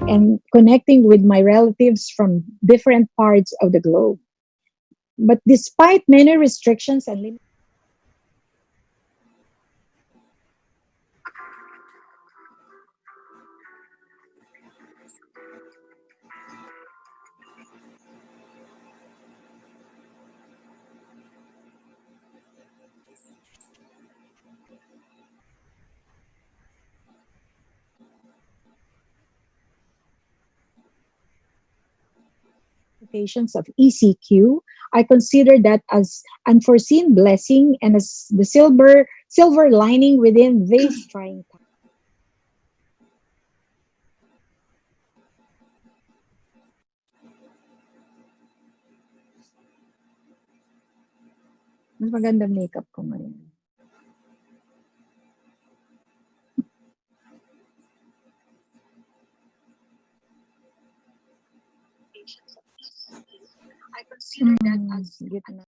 and connecting with my relatives from different parts of the globe. But despite many restrictions and limitations of ECQ, I consider that as unforeseen blessing and as the silver lining within this trying time. Mas maganda makeup ko ngayon. I consider that as gitna.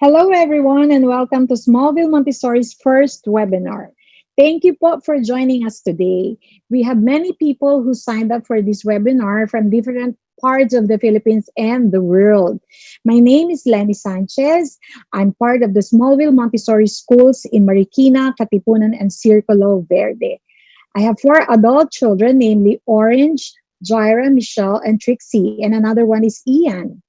Hello everyone and welcome to Smallville Montessori's first webinar. Thank you po for joining us today. We have many people who signed up for this webinar from different parts of the Philippines and the world. My name is Lenny Sanchez. I'm part of the Smallville Montessori schools in Marikina, Katipunan, and Circulo Verde. I have 4 adult children, namely Orange, Jaira, Michelle, and Trixie, and another one is Ian.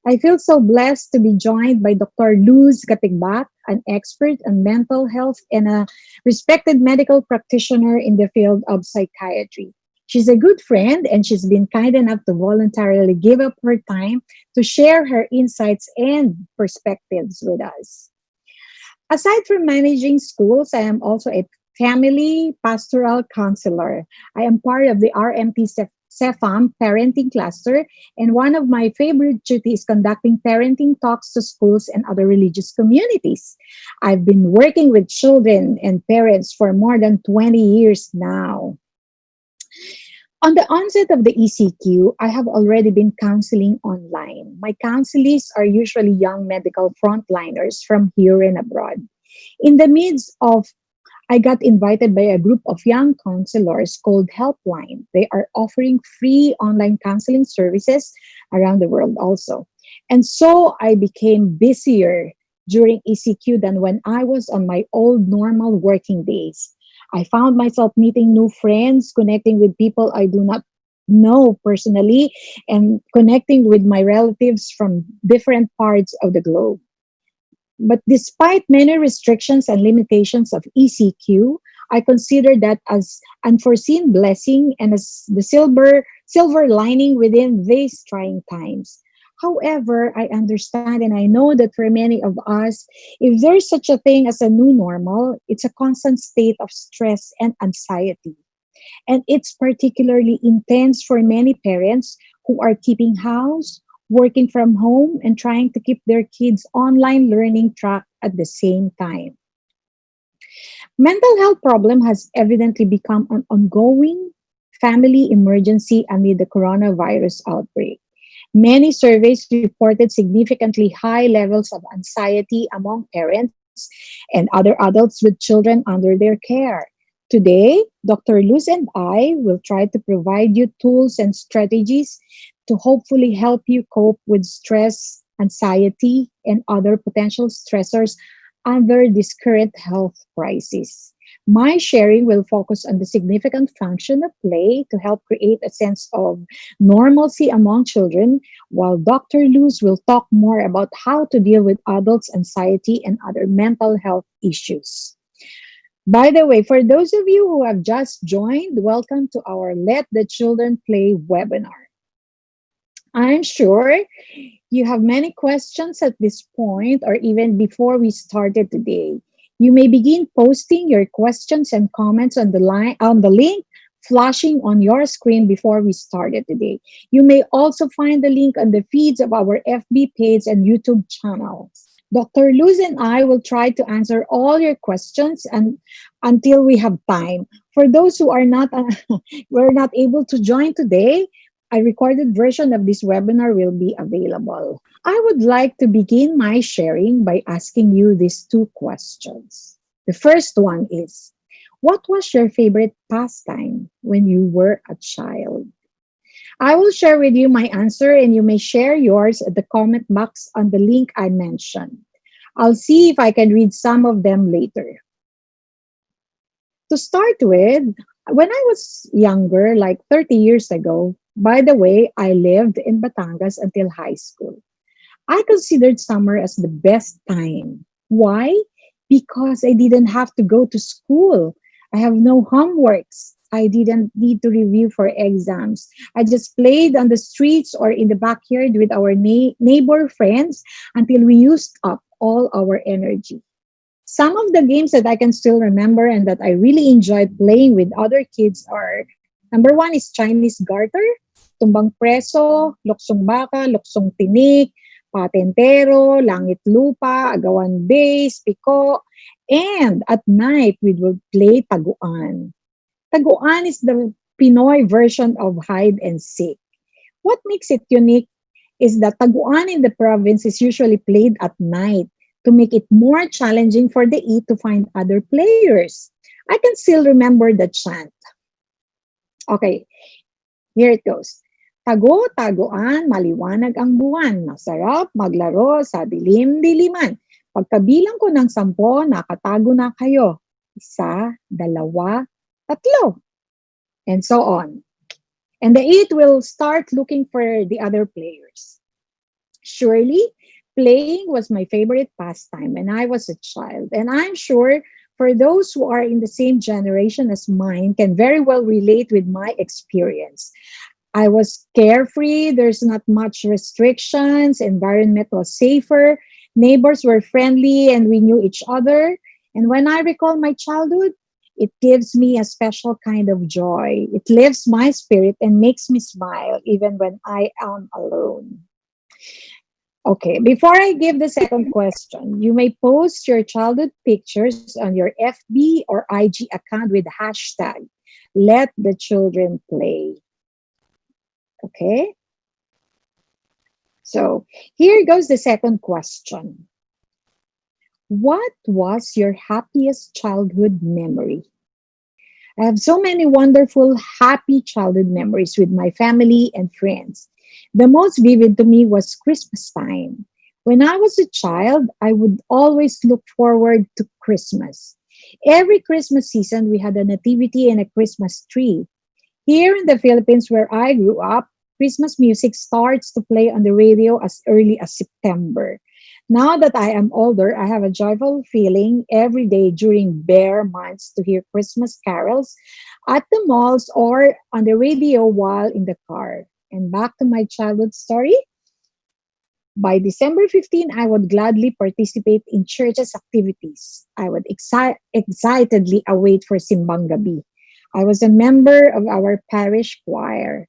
I feel so blessed to be joined by Dr. Luz Katigbak, an expert on mental health and a respected medical practitioner in the field of psychiatry. She's a good friend and she's been kind enough to voluntarily give up her time to share her insights and perspectives with us. Aside from managing schools, I am also a family pastoral counselor. I am part of the RMT CEFAM parenting cluster, and one of my favorite duties is conducting parenting talks to schools and other religious communities. I've been working with children and parents for more than 20 years now. On the onset of the ECQ, I have already been counseling online. My counselees are usually young medical frontliners from here and abroad. In the midst of I got invited by a group of young counselors called Helpline. They are offering free online counseling services around the world also. And so I became busier during ECQ than when I was on my old normal working days. I found myself meeting new friends, connecting with people I do not know personally, and connecting with my relatives from different parts of the globe. But despite many restrictions and limitations of ECQ, I consider that as unforeseen blessing and as the silver lining within these trying times. However, I understand and I know that for many of us, if there's such a thing as a new normal, it's a constant state of stress and anxiety. And it's particularly intense for many parents who are keeping house, working from home, and trying to keep their kids' online learning track at the same time. Mental health problem has evidently become an ongoing family emergency amid the coronavirus outbreak. Many surveys reported significantly high levels of anxiety among parents and other adults with children under their care. Today, Dr. Luz and I will try to provide you tools and strategies to hopefully help you cope with stress, anxiety, and other potential stressors under this current health crisis. My sharing will focus on the significant function of play to help create a sense of normalcy among children, while Dr. Luz will talk more about how to deal with adults' anxiety and other mental health issues. By the way, for those of you who have just joined, welcome to our Let the Children Play webinar. I'm sure you have many questions at this point or even before we started today. You may begin posting your questions and comments on the link flashing on your screen before we started today. You may also find the link on the feeds of our FB page and YouTube channel. Dr. Luz and I will try to answer all your questions and until we have time. For those who are not were not able to join today, a recorded version of this webinar will be available. I would like to begin my sharing by asking you these two questions. The first one is, what was your favorite pastime when you were a child? I will share with you my answer and you may share yours at the comment box on the link I mentioned. I'll see if I can read some of them later. To start with, when I was younger, like 30 years ago, by the way, I lived in Batangas until high school. I considered summer as the best time. Why? Because I didn't have to go to school. I have no homeworks. I didn't need to review for exams. I just played on the streets or in the backyard with our neighbor friends until we used up all our energy. Some of the games that I can still remember and that I really enjoyed playing with other kids are number one is Chinese garter, tumbang preso, luksong baka, luksong tinik, patentero, langit lupa, agawan base, piko, and at night we would play taguan. Taguan is the Pinoy version of hide and seek. What makes it unique is that taguan in the province is usually played at night to make it more challenging for the E to find other players. I can still remember the chant. Okay, here it goes. Tago-taguan, maliwanag ang buwan. Masarap maglaro sa dilim-diliman. Pagkabilang ko ng 10, nakatago na kayo. 1, 2, 3. And so on. and the eight will start looking for the other players. Surely, playing was my favorite pastime when I was a child, and I'm sure for those who are in the same generation as mine can very well relate with my experience. I was carefree, there's not much restrictions, environment was safer, neighbors were friendly, and we knew each other. And when I recall my childhood, it gives me a special kind of joy. It lifts my spirit and makes me smile even when I am alone. Okay, before I give the second question, you may post your childhood pictures on your FB or IG account with hashtag let the children play. Okay, so here goes the second question. What was your happiest childhood memory? I have so many wonderful, happy childhood memories with my family and friends. The most vivid to me was Christmas time. When I was a child, I would always look forward to Christmas. Every Christmas season, we had a nativity and a Christmas tree. Here in the Philippines, where I grew up, Christmas music starts to play on the radio as early as September. Now that I am older, I have a joyful feeling every day during bare months to hear Christmas carols at the malls or on the radio while in the car. And back to my childhood story. By December 15, I would gladly participate in church's activities. I would excitedly await for Simbang Gabi. I was a member of our parish choir.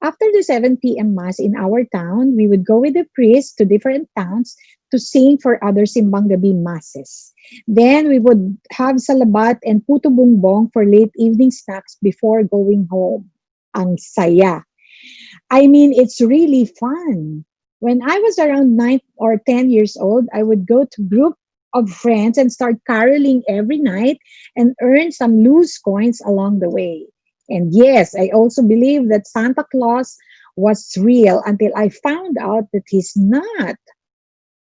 After the 7 p.m. Mass in our town, we would go with the priest to different towns to sing for other Simbang Gabi masses. Then we would have salabat and puto bumbong for late evening snacks before going home. Ang saya. I mean, it's really fun. When I was around 9 or 10 years old, I would go to group of friends and start caroling every night and earn some loose coins along the way. And yes, I also believe that Santa Claus was real until I found out that he's not.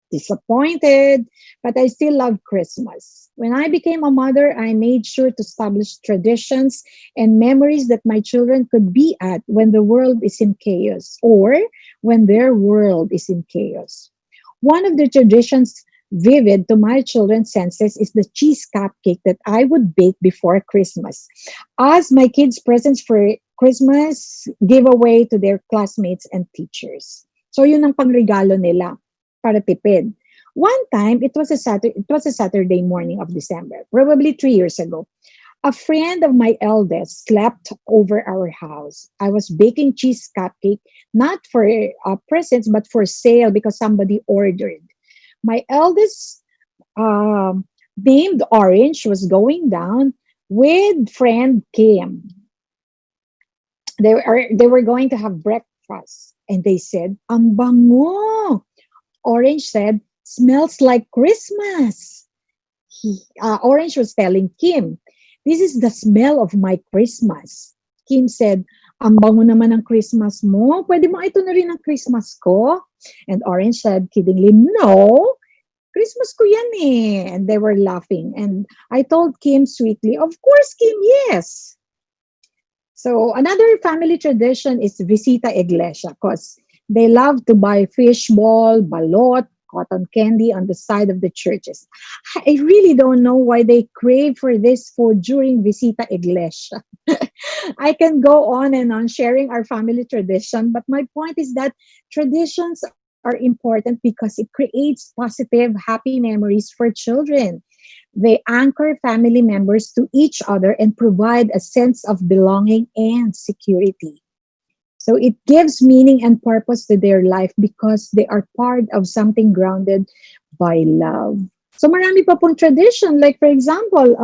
Disappointed, but I still love Christmas. When I became a mother, I made sure to establish traditions and memories that my children could be at when the world is in chaos or when their world is in chaos. One of the traditions vivid to my children's senses is the cheese cupcake that I would bake before Christmas. As my kids' presents for Christmas giveaway to their classmates and teachers. So yun ang pangregalo nila para tipid. One time, it was a Saturday morning of December, probably 3 years ago. A friend of my eldest slept over our house. I was baking cheese cupcake, not for presents, but for sale because somebody ordered. My eldest, um, named Orange, was going down with friend Kim. They were going to have breakfast, and they said, "Ang bango." Orange said, "Smells like Christmas." Orange was telling Kim, "This is the smell of my Christmas." Kim said, "Ang bango naman ng Christmas mo. Pwede mo ito na rin ang Christmas ko?" And Orange said kiddingly, "No, Christmas ko yan eh." And they were laughing. And I told Kim sweetly, "Of course, Kim, yes." So another family tradition is visita iglesia because they love to buy fish ball, balot, cotton candy on the side of the churches. I really don't know why they crave for this food during visita iglesia. I can go on and on sharing our family tradition, but my point is that traditions are important because it creates positive, happy memories for children. They anchor family members to each other and provide a sense of belonging and security. So it gives meaning and purpose to their life because they are part of something grounded by love. So marami pa pong tradition. Like for example,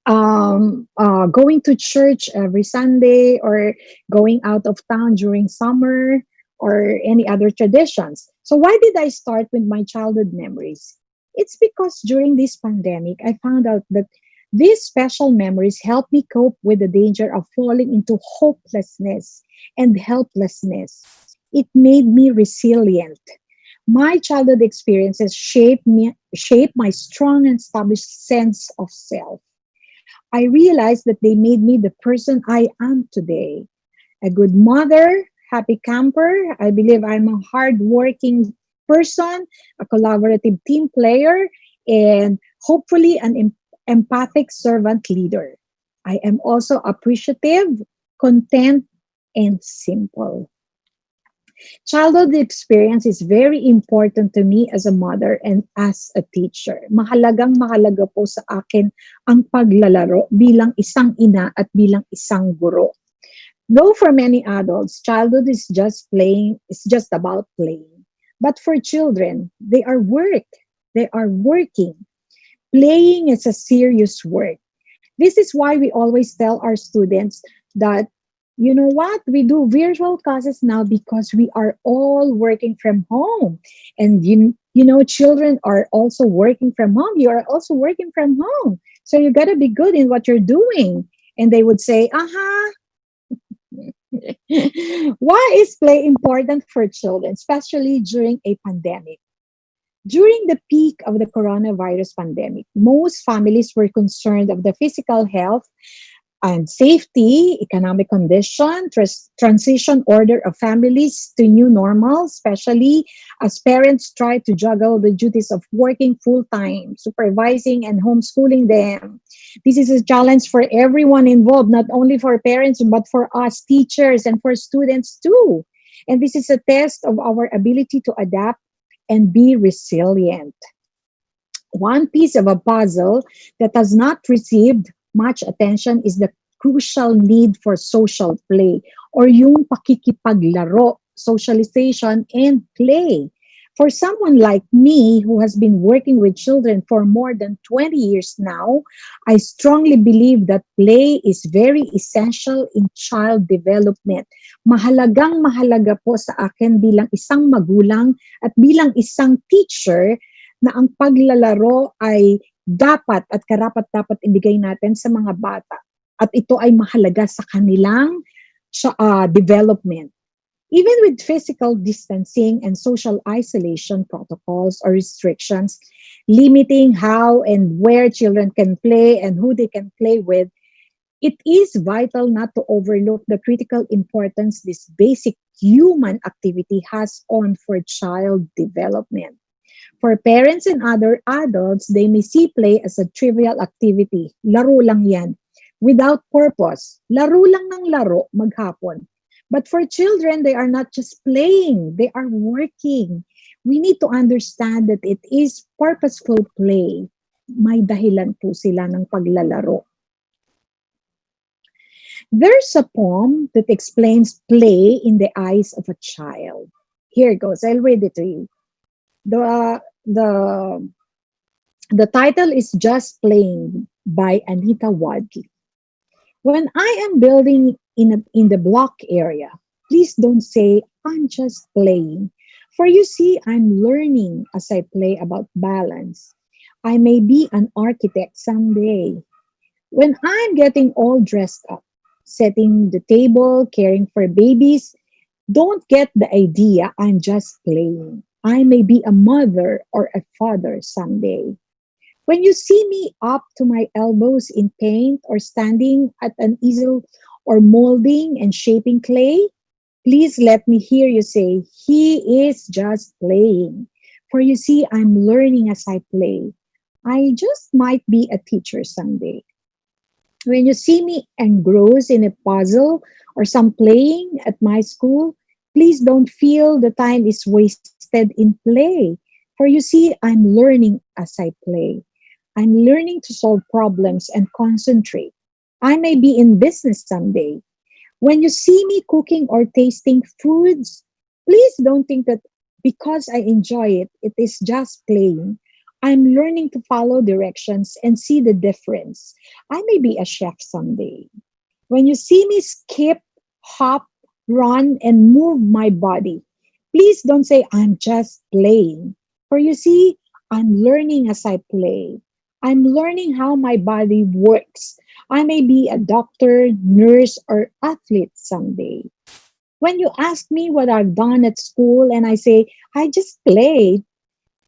going to church every Sunday or going out of town during summer or any other traditions. So why did I start with my childhood memories? It's because during this pandemic, I found out that these special memories help me cope with the danger of falling into hopelessness and helplessness. It made me resilient. My childhood experiences shaped my strong and established sense of self. I realized that they made me the person I am today. a good mother, happy camper. I believe I'm a hardworking person, a collaborative team player, and hopefully an empathic servant leader. I am also appreciative, content, and simple. Childhood experience is very important to me as a mother and as a teacher. Mahalagang mahalaga po sa akin ang paglalaro bilang isang ina at bilang isang guro. Though for many adults, childhood is just playing, it's just about playing. But for children, they are work. They are working. Playing is a serious work. This is why we always tell our students that, you know what, we do virtual classes now because we are all working from home. And you know, children are also working from home. You are also working from home. So you got to be good in what you're doing. And they would say, aha, why is play important for children, especially during a pandemic? During the peak of the coronavirus pandemic, most families were concerned of the physical health and safety, economic condition, transition order of families to new normal, especially as parents try to juggle the duties of working full time, supervising and homeschooling them. This is a challenge for everyone involved, not only for parents, but for us teachers and for students too. And this is a test of our ability to adapt and be resilient. One piece of a puzzle that has not received much attention is the crucial need for social play or yung pakikipaglaro, socialization, and play. For someone like me who has been working with children for more than 20 years now, I strongly believe that play is very essential in child development. Mahalagang mahalaga po sa akin bilang isang magulang at bilang isang teacher na ang paglalaro ay dapat at karapat-dapat ibigay natin sa mga bata. At ito ay mahalaga sa kanilang development. Even with physical distancing and social isolation protocols or restrictions, limiting how and where children can play and who they can play with, it is vital not to overlook the critical importance this basic human activity has on for child development. For parents and other adults, they may see play as a trivial activity. Laro lang yan. Without purpose. Laro lang ng laro maghapon. But for children, they are not just playing. They are working. We need to understand that it is purposeful play. May dahilan po sila ng paglalaro. There's a poem that explains play in the eyes of a child. Here it goes. I'll read it to you. The the title is Just Playing by Anita Wadley. When I am building in the block area, please don't say I'm just playing. For you see, I'm learning as I play about balance. I may be an architect someday. When I'm getting all dressed up, setting the table, caring for babies, don't get the idea I'm just playing. I may be a mother or a father someday. When you see me up to my elbows in paint or standing at an easel or molding and shaping clay, please let me hear you say, he is just playing. For you see, I'm learning as I play. I just might be a teacher someday. When you see me engrossed in a puzzle or some playing at my school, please don't feel the time is wasted in play. For you see, I'm learning as I play. I'm learning to solve problems and concentrate. I may be in business someday. When you see me cooking or tasting foods, please don't think that because I enjoy it, it is just playing. I'm learning to follow directions and see the difference. I may be a chef someday. When you see me skip, hop, run, and move my body, please don't say I'm just playing. For you see, I'm learning as I play. I'm learning how my body works. I may be a doctor, nurse, or athlete someday. When you ask me what I've done at school and I say, I just played,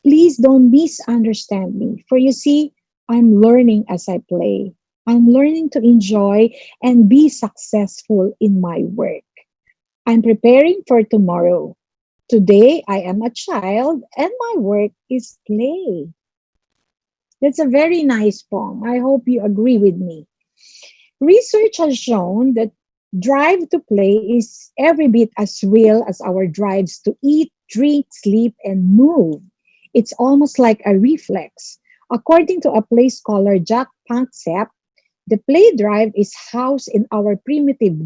please don't misunderstand me. For you see, I'm learning as I play. I'm learning to enjoy and be successful in my work. I'm preparing for tomorrow. Today, I am a child and my work is play. That's a very nice poem. I hope you agree with me. Research has shown that drive to play is every bit as real as our drives to eat, drink, sleep, and move. It's almost like a reflex. According to a play scholar, Jack Panksepp, the play drive is housed in our primitive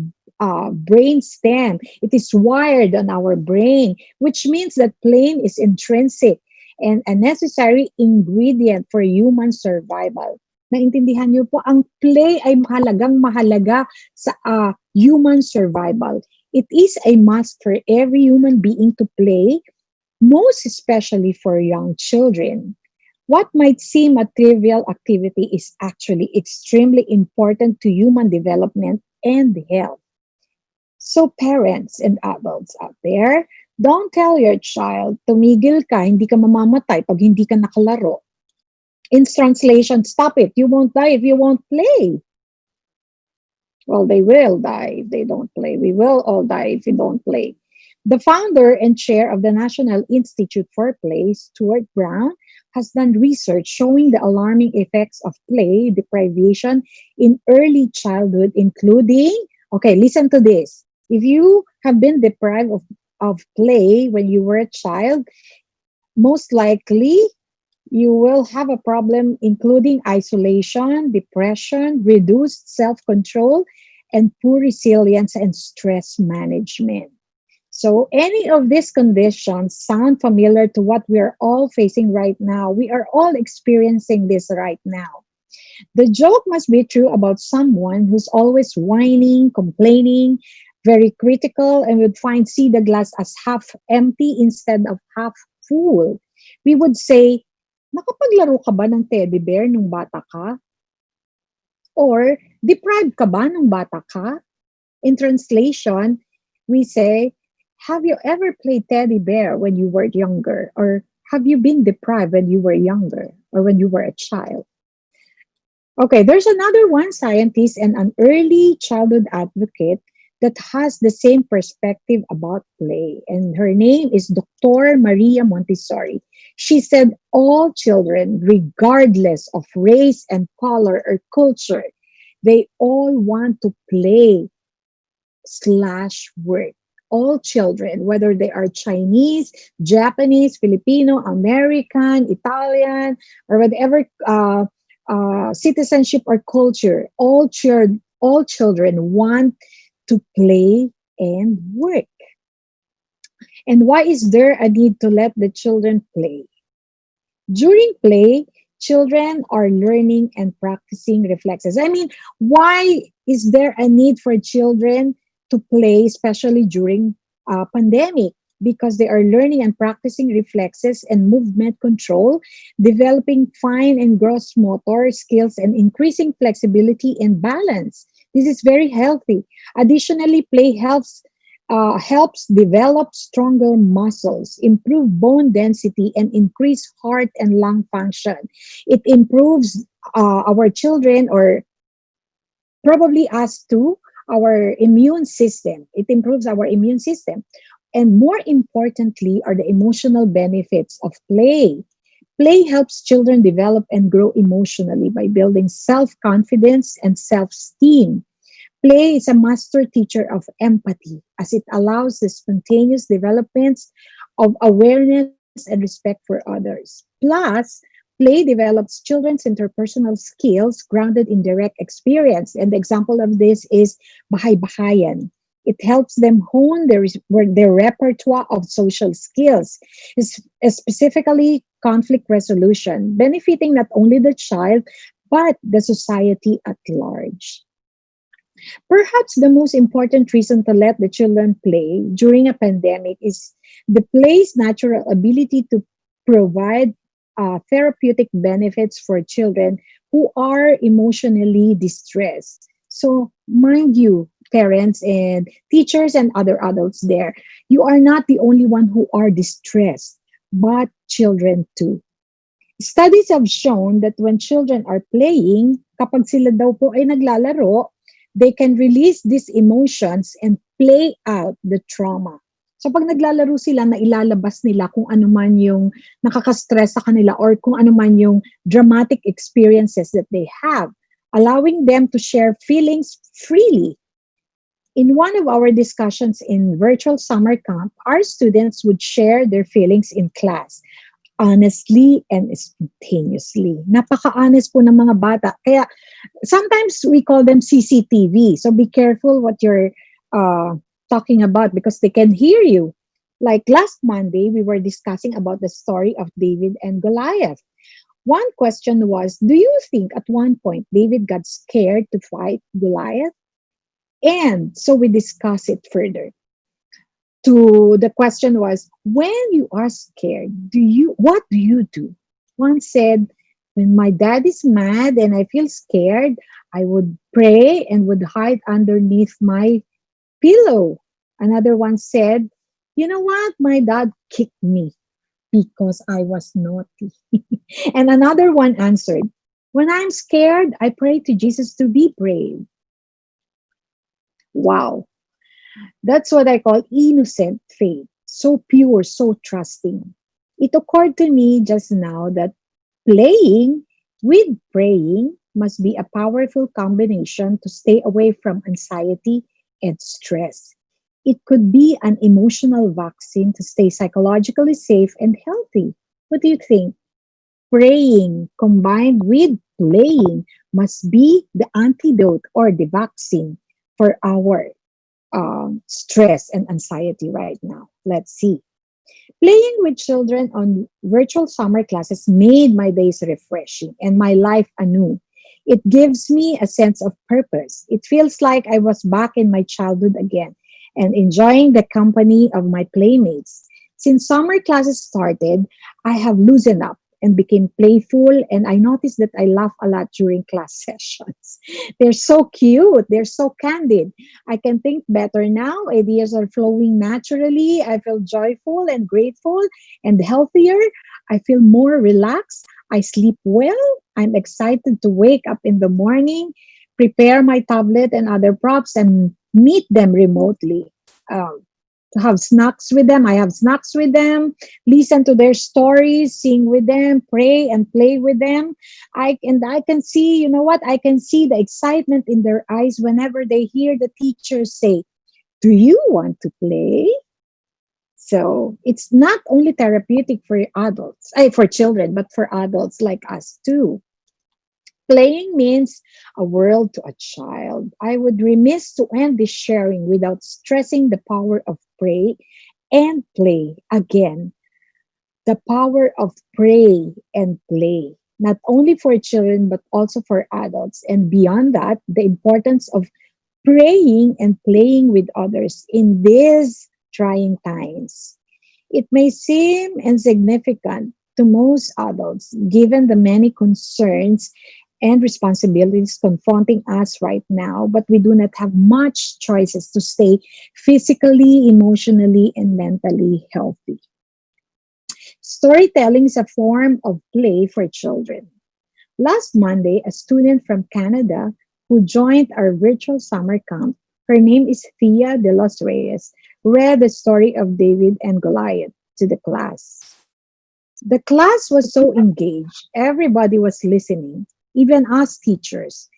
brain stem. It is wired on our brain, which means that playing is intrinsic and a necessary ingredient for human survival. Naintindihan niyo po, ang play ay mahalagang mahalaga sa human survival. It is a must for every human being to play, most especially for young children. What might seem a trivial activity is actually extremely important to human development and health. So parents and adults out there, don't tell your child, tumigil ka, hindi ka mamamatay pag hindi ka nakalaro. In translation, stop it. You won't die if you won't play. Well, they will die if they don't play. We will all die if we don't play. The founder and chair of the National Institute for Play, Stuart Brown, has done research showing the alarming effects of play deprivation in early childhood, including, okay, listen to this. If you have been deprived of play when you were a child, most likely you will have a problem including isolation, depression, reduced self control, and poor resilience and stress management. So, any of these conditions sound familiar to what we are all facing right now. We are all experiencing this right now. The joke must be true about someone who's always whining, complaining, very critical, and would find see the glass as half empty instead of half full. We would say, nakapaglaro ka ba ng teddy bear nung bata ka? Or, deprived ka ba nung bata ka? In translation, we say, have you ever played teddy bear when you were younger? Or have you been deprived when you were younger or when you were a child? Okay, there's another one scientist and an early childhood advocate that has the same perspective about play. And her name is Dr. Maria Montessori. She said all children, regardless of race and color or culture, they all want to play slash work. All children, whether they are Chinese, Japanese, Filipino, American, Italian, or whatever citizenship or culture, all children want to play and work. And why is there a need to let the children play? During play, children are learning and practicing reflexes. I mean, why is there a need for children to play, especially during pandemic? Because they are learning and practicing reflexes and movement control, developing fine and gross motor skills, and increasing flexibility and balance. This is very healthy. Additionally, play helps develop stronger muscles, improve bone density, and increase heart and lung function. It improves our children, or probably us too, our immune system. It improves our immune system. And more importantly, are the emotional benefits of play. Play helps children develop and grow emotionally by building self confidence and self esteem. Play is a master teacher of empathy as it allows the spontaneous developments of awareness and respect for others. Plus, play develops children's interpersonal skills grounded in direct experience. And the example of this is bahay-bahayan. It helps them hone their repertoire of social skills, specifically conflict resolution, benefiting not only the child, but the society at large. Perhaps the most important reason to let the children play during a pandemic is the play's natural ability to provide therapeutic benefits for children who are emotionally distressed. So, mind you, parents and teachers and other adults there, you are not the only one who are distressed, but children too. Studies have shown that when children are playing, kapag sila daw po ay naglalaro, they can release these emotions and play out the trauma. So pag naglalaro sila, nailalabas nila kung ano man yung nakaka-stress sa kanila or kung ano man yung dramatic experiences that they have, allowing them to share feelings freely. In one of our discussions in virtual summer camp, our students would share their feelings in class honestly and spontaneously. Napaka-honest po ng mga bata. Kaya sometimes we call them CCTV. So be careful what you're uh, talking about because they can hear you. Like last Monday, we were discussing about the story of David and Goliath. One question was, do you think at one point David got scared to fight Goliath? And so we discuss it further. To the question was, when you are scared, what do you do? One said, when my dad is mad and I feel scared, I would pray and would hide underneath my pillow. Another one said, you know what? My dad kicked me because I was naughty. And another one answered, when I'm scared, I pray to Jesus to be brave. Wow. That's what I call innocent faith. So pure, so trusting. It occurred to me just now that playing with praying must be a powerful combination to stay away from anxiety and stress. It could be an emotional vaccine to stay psychologically safe and healthy. What do you think? Praying combined with playing must be the antidote or the vaccine for our stress and anxiety right now. Let's see. Playing with children on virtual summer classes made my days refreshing and my life anew. It gives me a sense of purpose. It feels like I was back in my childhood again and enjoying the company of my playmates. Since summer classes started, I have loosened up and became playful, and I noticed that I laugh a lot during class sessions. They're so cute, they're so candid. I can think better now. Ideas are flowing naturally. I feel joyful and grateful and healthier. I feel more relaxed. I sleep well. I'm excited to wake up in the morning, prepare my tablet and other props, and meet them remotely. Um, to have snacks with them. I have snacks with them, listen to their stories, sing with them, pray and play with them. I can see, you know what? I can see the excitement in their eyes whenever they hear the teacher say, "Do you want to play?" So it's not only therapeutic for adults, for children, but for adults like us too. Playing means a world to a child. I would remiss to end this sharing without stressing the power of pray and play. Again, the power of pray and play, not only for children, but also for adults. And beyond that, the importance of praying and playing with others in these trying times. It may seem insignificant to most adults, given the many concerns and responsibilities confronting us right now, but we do not have much choices to stay physically, emotionally, and mentally healthy. Storytelling is a form of play for children. Last Monday, a student from Canada who joined our virtual summer camp, her name is Thea de los Reyes, read the story of David and Goliath to the class. The class was so engaged, everybody was listening, even us teachers.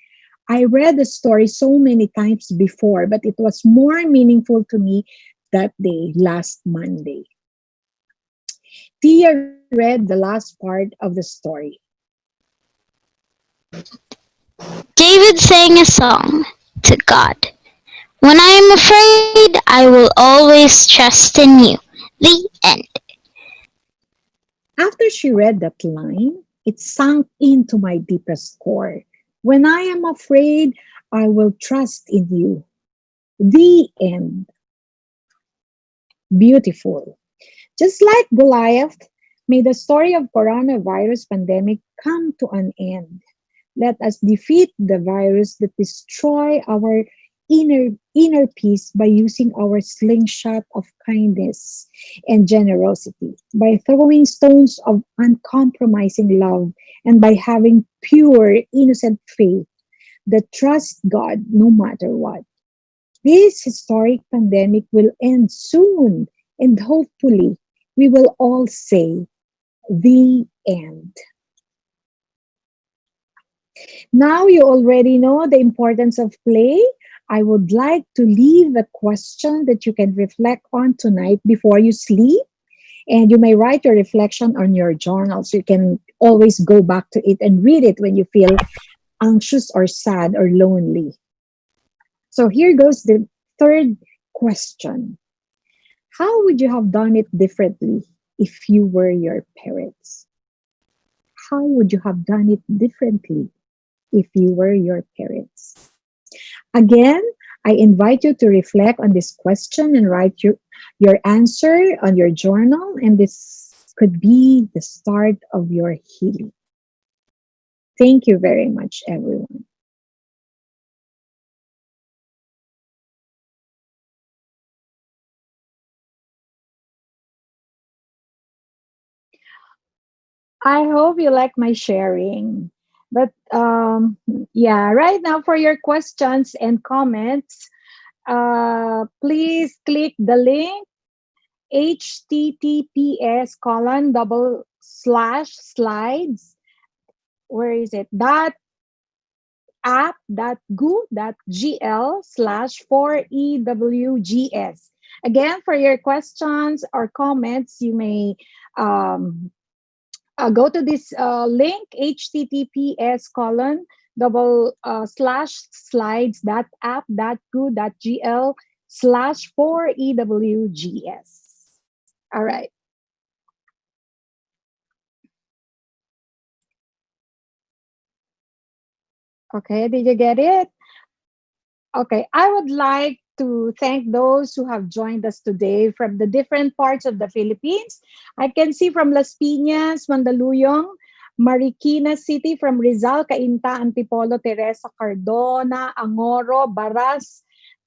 I read the story so many times before, but it was more meaningful to me that day, last Monday. Tia read the last part of the story. David sang a song to God. When I am afraid, I will always trust in you. The end. After she read that line, it sunk into my deepest core. When I am afraid, I will trust in you. The end. Beautiful. Just like Goliath, may the story of coronavirus pandemic come to an end. Let us defeat the virus that destroy our inner peace by using our slingshot of kindness and generosity, by throwing stones of uncompromising love, and by having pure, innocent faith. that trust God no matter what. This historic pandemic will end soon, and hopefully, we will all say, the end. Now you already know the importance of play. I would like to leave a question that you can reflect on tonight before you sleep. And you may write your reflection on your journal so you can always go back to it and read it when you feel anxious or sad or lonely. So here goes the third question. How would you have done it differently if you were your parents? How would you have done it differently if you were your parents? Again, I invite you to reflect on this question and write your answer on your journal, and this could be the start of your healing. Thank you very much, everyone. I hope you like my sharing. But yeah, right now for your questions and comments, please click the link https colon double slash slides. Where is it? App.goo.gl slash 4EWGS. Again, for your questions or comments, you may um, go to this link https colon double slash slides dot app dot go dot gl slash 4EWGS. All right. Okay. Did you get it? Okay, I would like to thank those who have joined us today from the different parts of the Philippines. I can see from Las Piñas, Mandaluyong, Marikina City, from Rizal, Cainta, Antipolo, Teresa, Cardona, Angoro, Baras,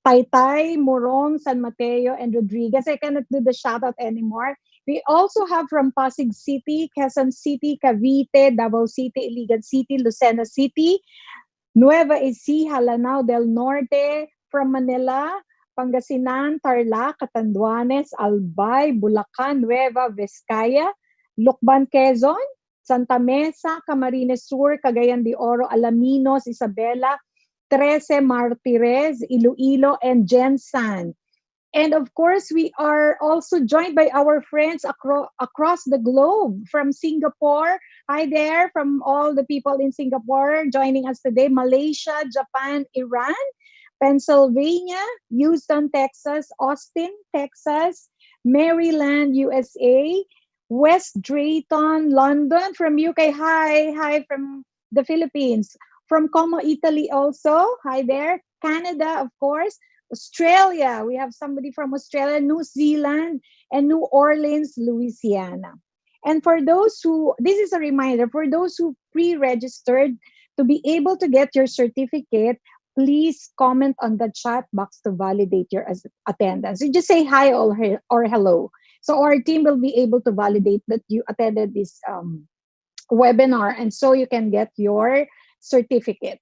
Taytay, Morong, San Mateo, and Rodriguez. I cannot do the shout out anymore. We also have from Pasig City, Quezon City, Cavite, Davao City, Iligan City, Lucena City, Nueva Ecija, Lanao del Norte, from Manila, Pangasinan, Tarlac, Catanduanes, Albay, Bulacan, Nueva Vizcaya, Lucban, Quezon, Santa Mesa, Camarines Sur, Cagayan de Oro, Alaminos, Isabela, Trece Martires, Iloilo, and Jensan. And of course, we are also joined by our friends across the globe from Singapore. Hi there, from all the people in Singapore joining us today. Malaysia, Japan, Iran, Pennsylvania, Houston, Texas, Austin, Texas, Maryland, USA, West Drayton, London, from UK. Hi, hi from the Philippines. From Como, Italy also. Hi there. Canada, of course. Australia. We have somebody from Australia, New Zealand, and New Orleans, Louisiana. And for those who, this is a reminder, for those who pre registered to be able to get your certificate, please comment on the chat box to validate your attendance. You just say hi or hello. So our team will be able to validate that you attended this webinar, and so you can get your certificate.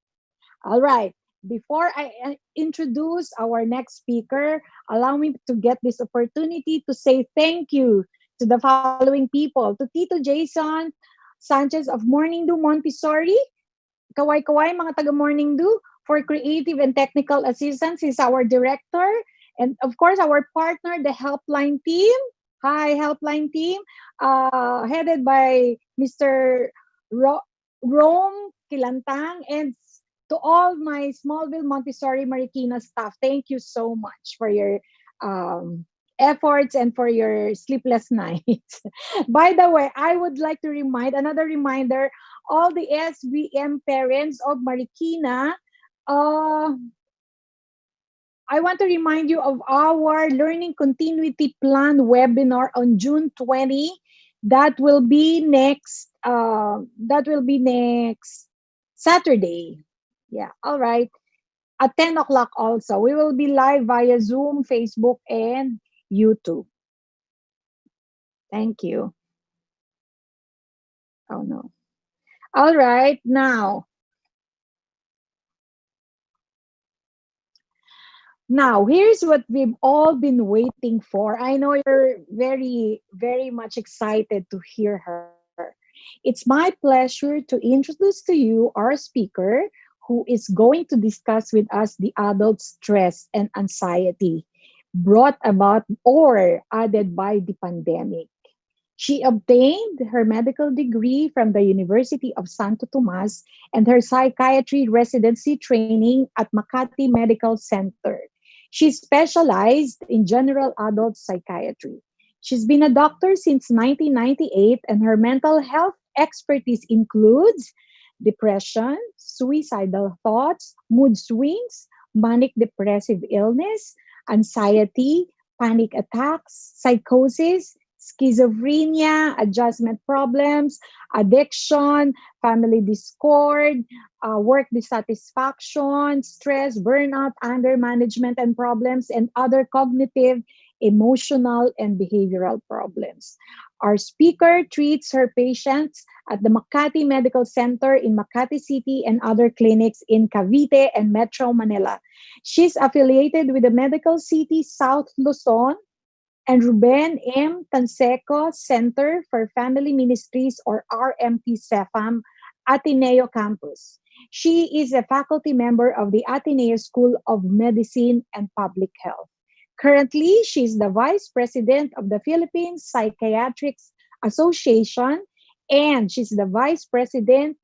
All right. Before I introduce our next speaker, allow me to get this opportunity to say thank you to the following people. To Tito Jason Sanchez of Morning Dew Montessori, Kaway-Kaway, mga taga Morning Dew, for creative and technical assistance. He's our director. And of course, our partner, the Helpline team. Hi, Helpline team, headed by Mr. Rome Kilantang, and to all my Smallville Montessori Marikina staff, thank you so much for your um, efforts and for your sleepless nights. By the way, I would like to remind another reminder, all the SVM parents of Marikina. Uh, I want to remind you of our Learning Continuity Plan webinar on June 20. That will be next Saturday. Yeah, all right. At 10 o'clock also. We will be live via Zoom, Facebook, and YouTube. Thank you. Oh no. All right. Now, Now, here's what we've all been waiting for. I know you're very, very much excited to hear her. It's my pleasure to introduce to you our speaker who is going to discuss with us the adult stress and anxiety brought about or added by the pandemic. She obtained her medical degree from the University of Santo Tomas and her psychiatry residency training at Makati Medical Center. She specialized in general adult psychiatry. She's been a doctor since 1998, and her mental health expertise includes depression, suicidal thoughts, mood swings, manic depressive illness, anxiety, panic attacks, psychosis, schizophrenia, adjustment problems, addiction, family discord, work dissatisfaction, stress, burnout, anger management and problems, and other cognitive, emotional, and behavioral problems. Our speaker treats her patients at the Makati Medical Center in Makati City and other clinics in Cavite and Metro Manila. She's affiliated with the Medical City South Luzon and Ruben M. Tanseco Center for Family Ministries or RMT CEFAM Ateneo Campus. She is a faculty member of the Ateneo School of Medicine and Public Health. Currently, she is the Vice President of the Philippine Psychiatrics Association and she's the Vice President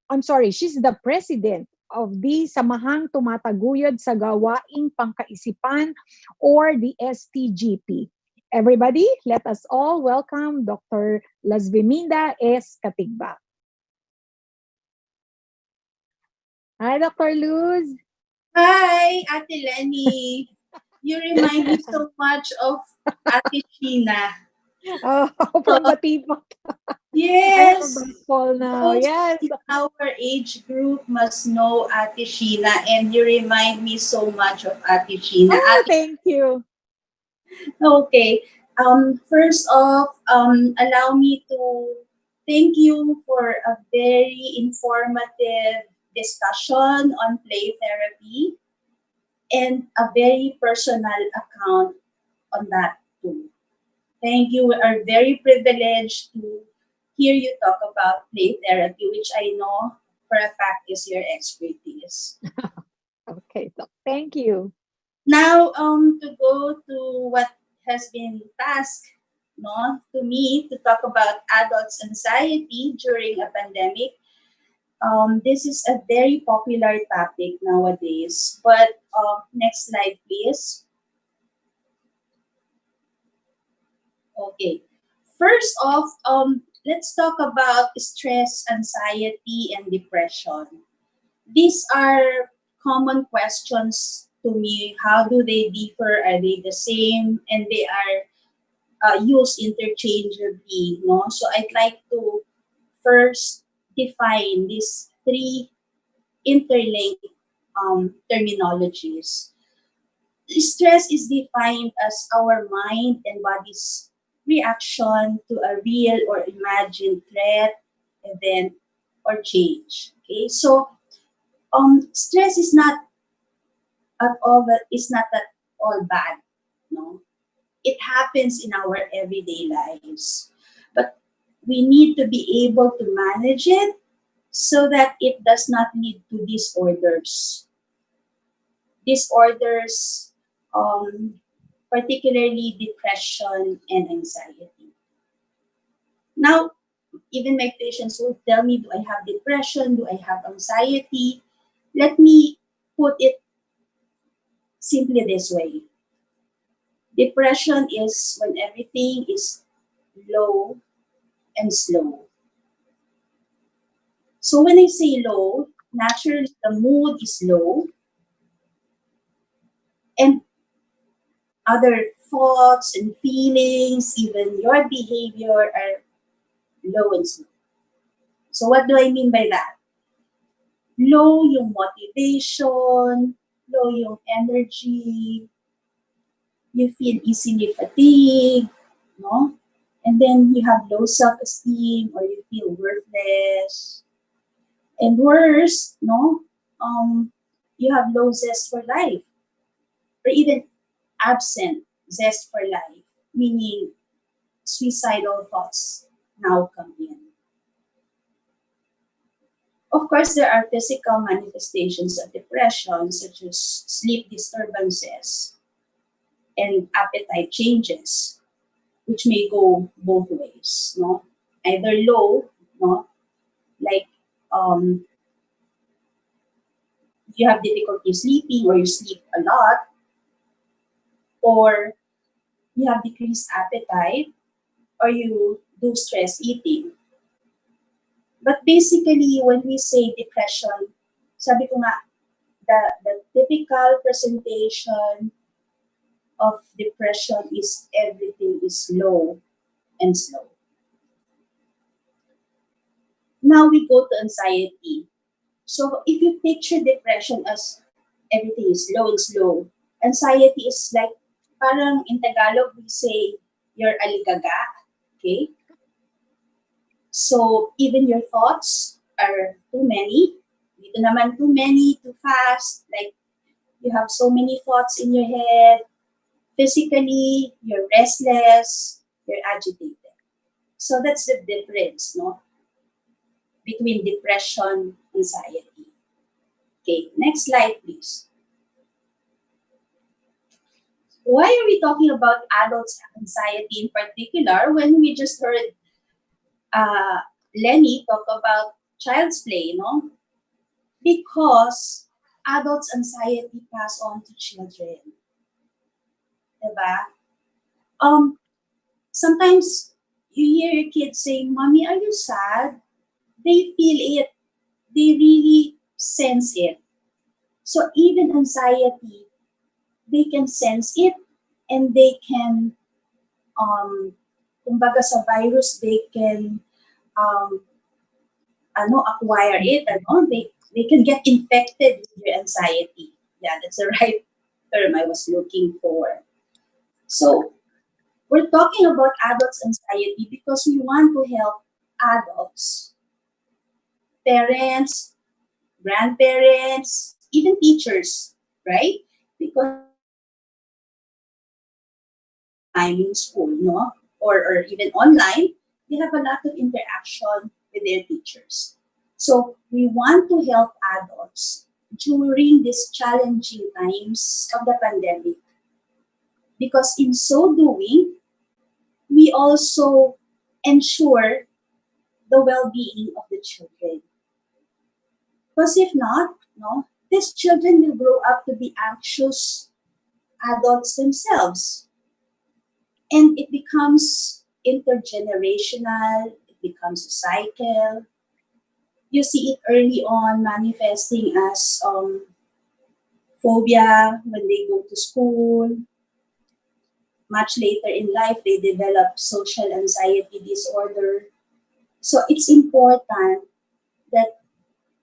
I'm sorry, she's the president of the Samahang Tumataguyod sa Gawaing Pangkaisipan or the STGP. Everybody, let us all welcome Dr. Lasviminda S. Katigba. Hi, Dr. Luz. Hi, Ate Lenny. You remind me so much of Ate Sheena. Oh, So, from Batipot. I have a yes, baseball now. those Yes. in our age group must know Ate Sheena, and you remind me so much of Ate Sheena. Oh, thank you. Okay. First off, allow me to thank you for a very informative discussion on play therapy and a very personal account on that too. Thank you. We are very privileged to hear you talk about play therapy, which I know for a fact is your expertise. Okay, so thank you. Now, to go to what has been tasked, no, to me to talk about adults' anxiety during a pandemic. This is a very popular topic nowadays. But next slide, please. Okay. First off, let's talk about stress, anxiety, and depression. These are common questions to me. How do they differ? Are they the same? And they are used interchangeably. No? So I'd like to first define these three interlinked terminologies. Stress is defined as our mind and body's reaction to a real or imagined threat, event, or change. Okay, so stress is not at all that is not at all bad. No, it happens in our everyday lives, but we need to be able to manage it so that it does not lead to disorders. Disorders, um, particularly depression and anxiety. Now, even my patients will tell me, do I have depression? Do I have anxiety? Let me put it simply this way. Depression is when everything is low and slow. So when I say low, naturally the mood is low and other thoughts and feelings, even your behavior are low and slow. So what do I mean by that? Low yung motivation, low yung energy, you feel easily fatigued, no? And then you have low self-esteem or you feel worthless. And worse, no? You have low zest for life. or even absent zest for life, meaning suicidal thoughts now come in. Of course, there are physical manifestations of depression, such as sleep disturbances and appetite changes, which may go both ways, no? Either low, no, like you have difficulty sleeping or you sleep a lot, or you have decreased appetite, or you do stress eating. But basically, when we say depression, sabi ko nga, the typical presentation of depression is everything is low and slow. Now we go to anxiety. So if you picture depression as everything is low and slow, anxiety is like, parang in Tagalog we say, you're aligaga, okay? So even your thoughts are too many. Dito naman too many, too fast. Like you have so many thoughts in your head. Physically, you're restless, you're agitated. So that's the difference, no? Between depression, anxiety. Okay, next slide, please. Why are we talking about adults' anxiety in particular when we just heard Lenny talk about child's play, no? Because adults' anxiety pass on to children. Diba? Sometimes you hear your kids saying, "Mommy, are you sad?" They feel it. They really sense it. So even anxiety, they can sense it and they can, kumbaga sa virus, they can acquire it, they can get infected with your anxiety. Yeah, that's the right term I was looking for. So we're talking about adults' anxiety because we want to help adults, parents, grandparents, even teachers, right? Because time in school, no? Or even online, they have a lot of interaction with their teachers. So we want to help adults during these challenging times of the pandemic. Because in so doing, we also ensure the well-being of the children. Because if not, no, these children will grow up to be anxious adults themselves. And it becomes intergenerational, it becomes a cycle. You see it early on manifesting as phobia when they go to school. Much later in life, they develop social anxiety disorder. So it's important that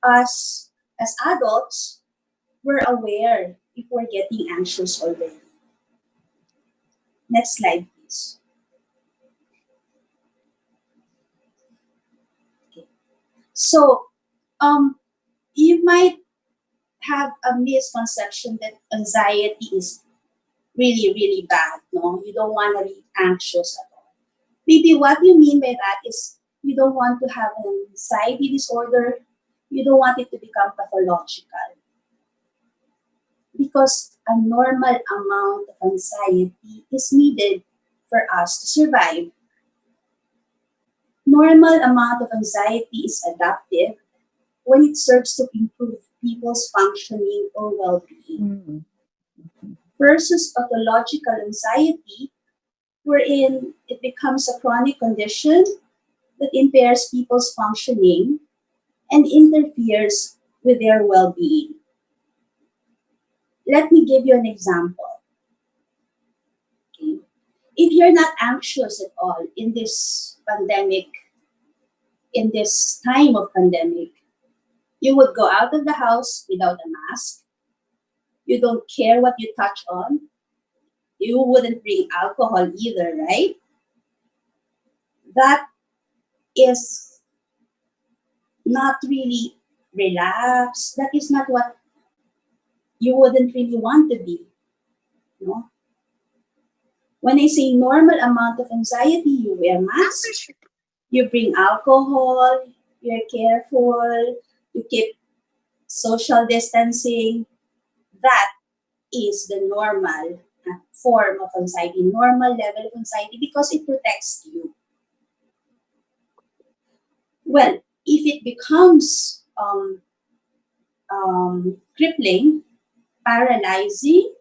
us as adults, we're aware if we're getting anxious already. Next slide, please. Okay. So, you might have a misconception that anxiety is really, really bad. No, you don't want to be anxious at all. Maybe what you mean by that is you don't want to have an anxiety disorder. You don't want it to become pathological. Because a normal amount of anxiety is needed for us to survive. Normal amount of anxiety is adaptive when it serves to improve people's functioning or well-being. Versus pathological anxiety, wherein it becomes a chronic condition that impairs people's functioning and interferes with their well-being. Let me give you an example. Okay. If you're not anxious at all in this pandemic, in this time of pandemic, you would go out of the house without a mask. You don't care what you touch on. You wouldn't bring alcohol either, right? That is not really relaxed. That is not what you wouldn't really want to be. No? When I say normal amount of anxiety, you wear masks, you bring alcohol, you're careful, you keep social distancing. That is the normal form of anxiety, normal level of anxiety, because it protects you. Well, if it becomes crippling, paralyzing,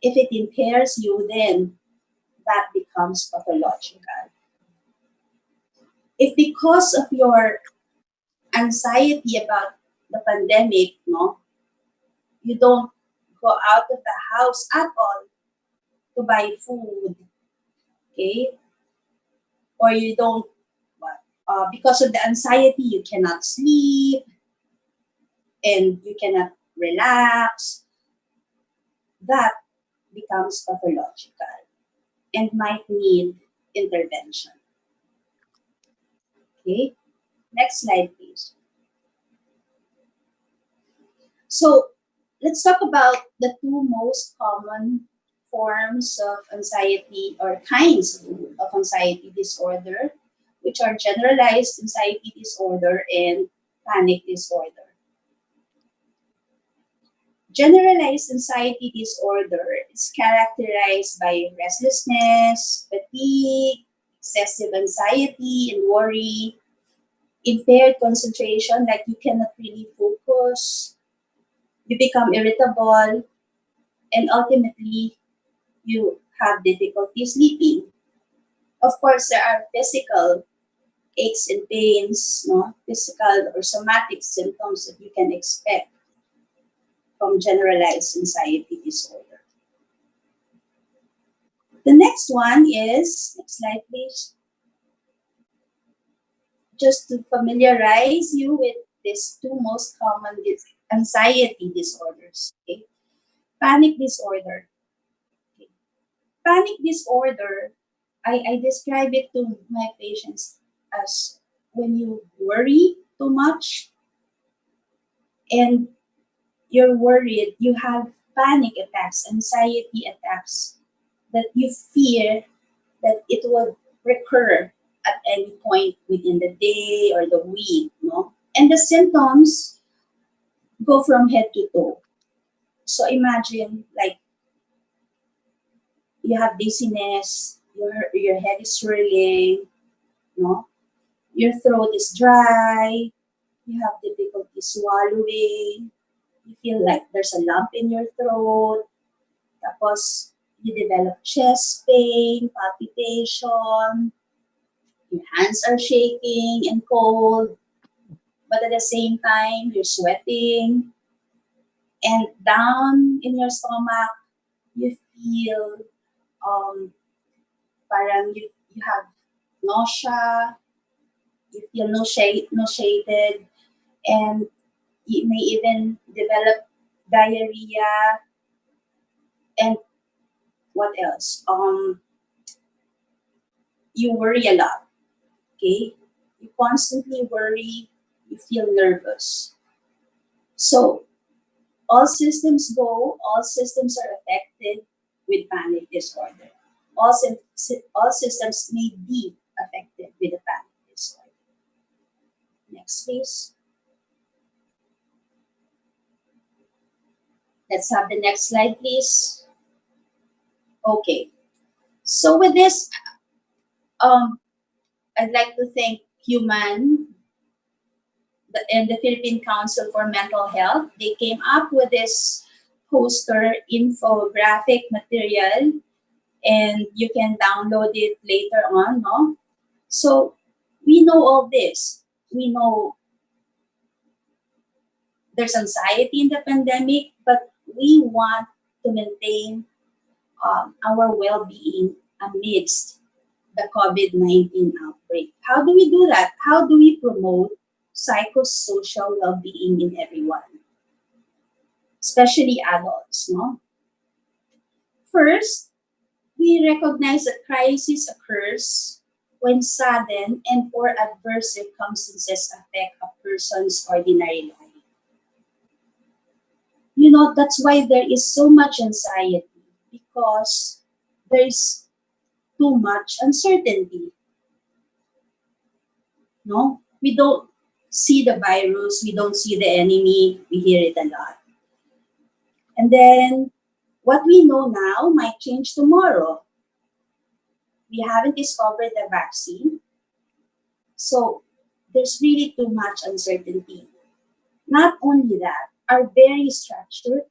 if it impairs you, then that becomes pathological. If because of your anxiety about the pandemic, no, you don't go out of the house at all to buy food, okay, or you don't, because of the anxiety, you cannot sleep and you cannot relax, that becomes pathological and might need intervention. Okay, next slide, please. So let's talk about the two most common forms of anxiety or kinds of anxiety disorder, which are generalized anxiety disorder and panic disorder. Generalized anxiety disorder is characterized by restlessness, fatigue, excessive anxiety and worry, impaired concentration, like you cannot really focus, you become irritable, and ultimately you have difficulty sleeping. Of course, there are physical aches and pains, no, physical or somatic symptoms that you can expect from generalized anxiety disorder. The next one is, next slide please, just to familiarize you with these two most common anxiety disorders. Okay? Panic disorder. Okay. Panic disorder, I describe it to my patients as when you worry too much and you're worried, you have panic attacks, anxiety attacks, that you fear that it will recur at any point within the day or the week, no? And the symptoms go from head to toe. So imagine like you have dizziness, your head is swirling, no? Your throat is dry, you have difficulty swallowing, you feel like there's a lump in your throat, tapos you develop chest pain, palpitation, your hands are shaking and cold, but at the same time, you're sweating. And down in your stomach, you feel parang you have nausea, you feel nauseated, and you may even develop diarrhea. And what else? You worry a lot, okay? You constantly worry, you feel nervous. So all systems go, all systems are affected with panic disorder. All systems may be affected with a panic disorder. Next, please. Let's have the next slide, please. Okay. So with this, I'd like to thank Human and the Philippine Council for Mental Health. They came up with this poster infographic material, and you can download it later on, no? So we know all this. We know there's anxiety in the pandemic, but we want to maintain our well-being amidst the COVID-19 outbreak. How do we do that? How do we promote psychosocial well-being in everyone, especially adults, no? First, we recognize that crisis occurs when sudden and or adverse circumstances affect a person's ordinary life. You know, that's why there is so much anxiety, because there's too much uncertainty. No, we don't see the virus, we don't see the enemy, we hear it a lot. And then what we know now might change tomorrow. We haven't discovered the vaccine, so there's really too much uncertainty. Not only that, our very structure,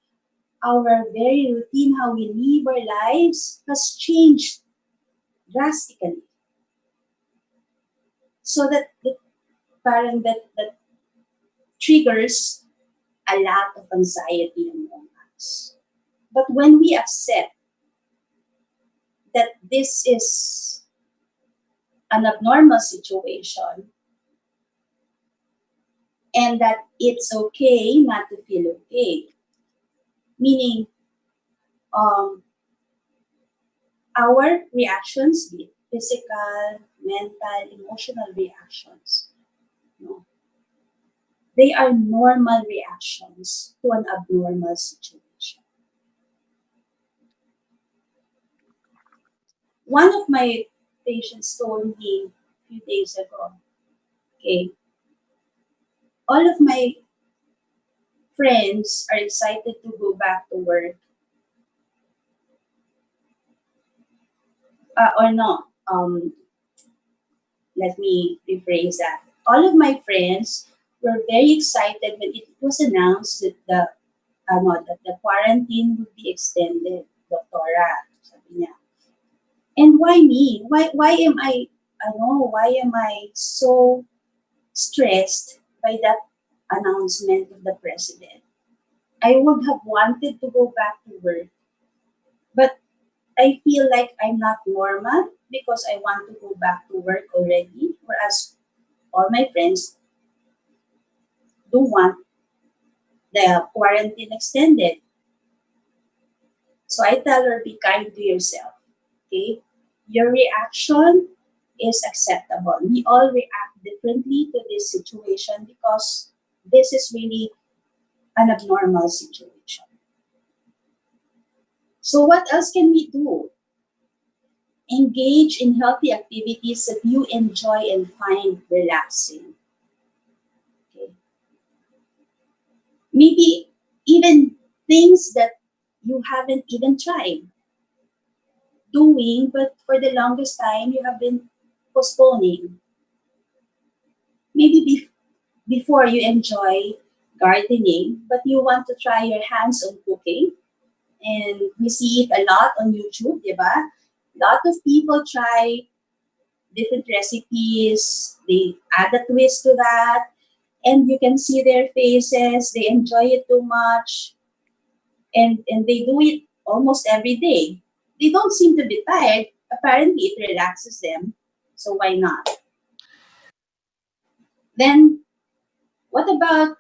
our very routine, how we live our lives has changed drastically. So that parang that triggers a lot of anxiety among us. But when we accept that this is an abnormal situation and that it's okay not to feel okay, meaning um, our reactions, be it physical, mental, emotional reactions, no, they are normal reactions to an abnormal situation. One of my patients told me a few days ago, okay, all of my friends are excited to go back to work, or no, let me rephrase that. All of my friends were very excited when it was announced that the quarantine would be extended, Doctora, sabi niya. And why me? Why am I so stressed by that announcement of the president? I would have wanted to go back to work, but I feel like I'm not normal because I want to go back to work already, whereas all my friends do want the quarantine extended. So I tell her, be kind to yourself. Okay? Your reaction is acceptable. We all react differently to this situation because this is really an abnormal situation. So what else can we do? Engage in healthy activities that you enjoy and find relaxing. Okay? Maybe even things that you haven't even tried doing, but for the longest time you have been postponing. Maybe before you enjoy gardening, but you want to try your hands on cooking, and we see it a lot on YouTube, di ba? A lot of people try different recipes, they add a twist to that, and you can see their faces, they enjoy it too much, and they do it almost every day. They don't seem to be tired. Apparently, it relaxes them. So why not? Then, what about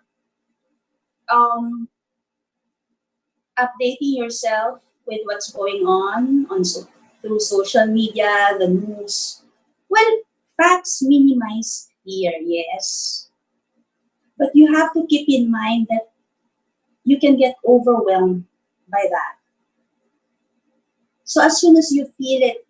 um, updating yourself with what's going on through social media, the news? Well, facts minimize fear, yes, but you have to keep in mind that you can get overwhelmed by that. So as soon as you feel it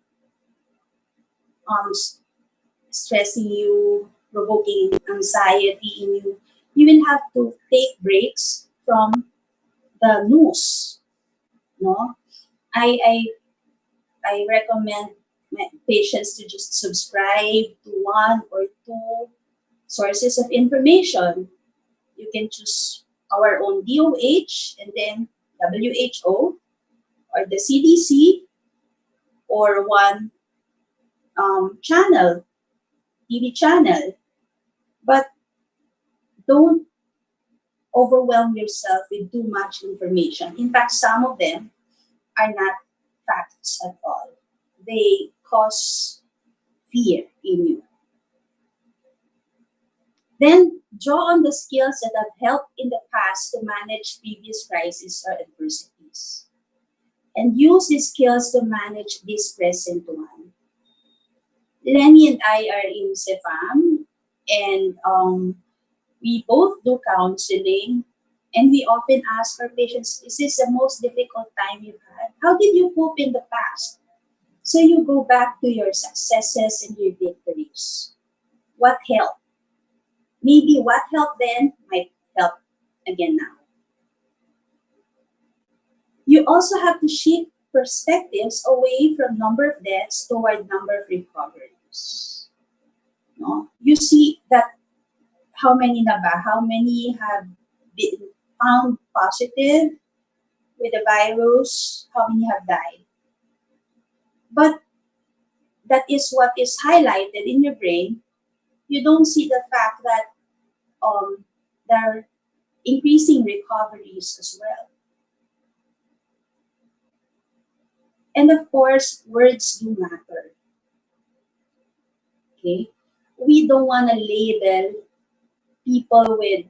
stressing you, provoking anxiety in you, you will have to take breaks from the news. No, I I, I recommend my patients to just subscribe to one or two sources of information. You can choose our own DOH and then WHO or the CDC or one channel, TV channel. But don't overwhelm yourself with too much information. In fact, some of them are not facts at all. They cause fear in you. Then draw on the skills that have helped in the past to manage previous crises or adversities. And use these skills to manage this present one. Lenny and I are in CEFAM, and we both do counseling, And we often ask our patients, is this the most difficult time you've had? How did you cope in the past? So you go back to your successes and your victories. What helped? Maybe what helped then might help again now. You also have to shift perspectives away from number of deaths toward number of recoveries. No? You see that how many na ba? How many have been found positive with the virus? How many have died? But that is what is highlighted in your brain. You don't see the fact that there are increasing recoveries as well. And of course, words do matter. Okay? We don't want to label people with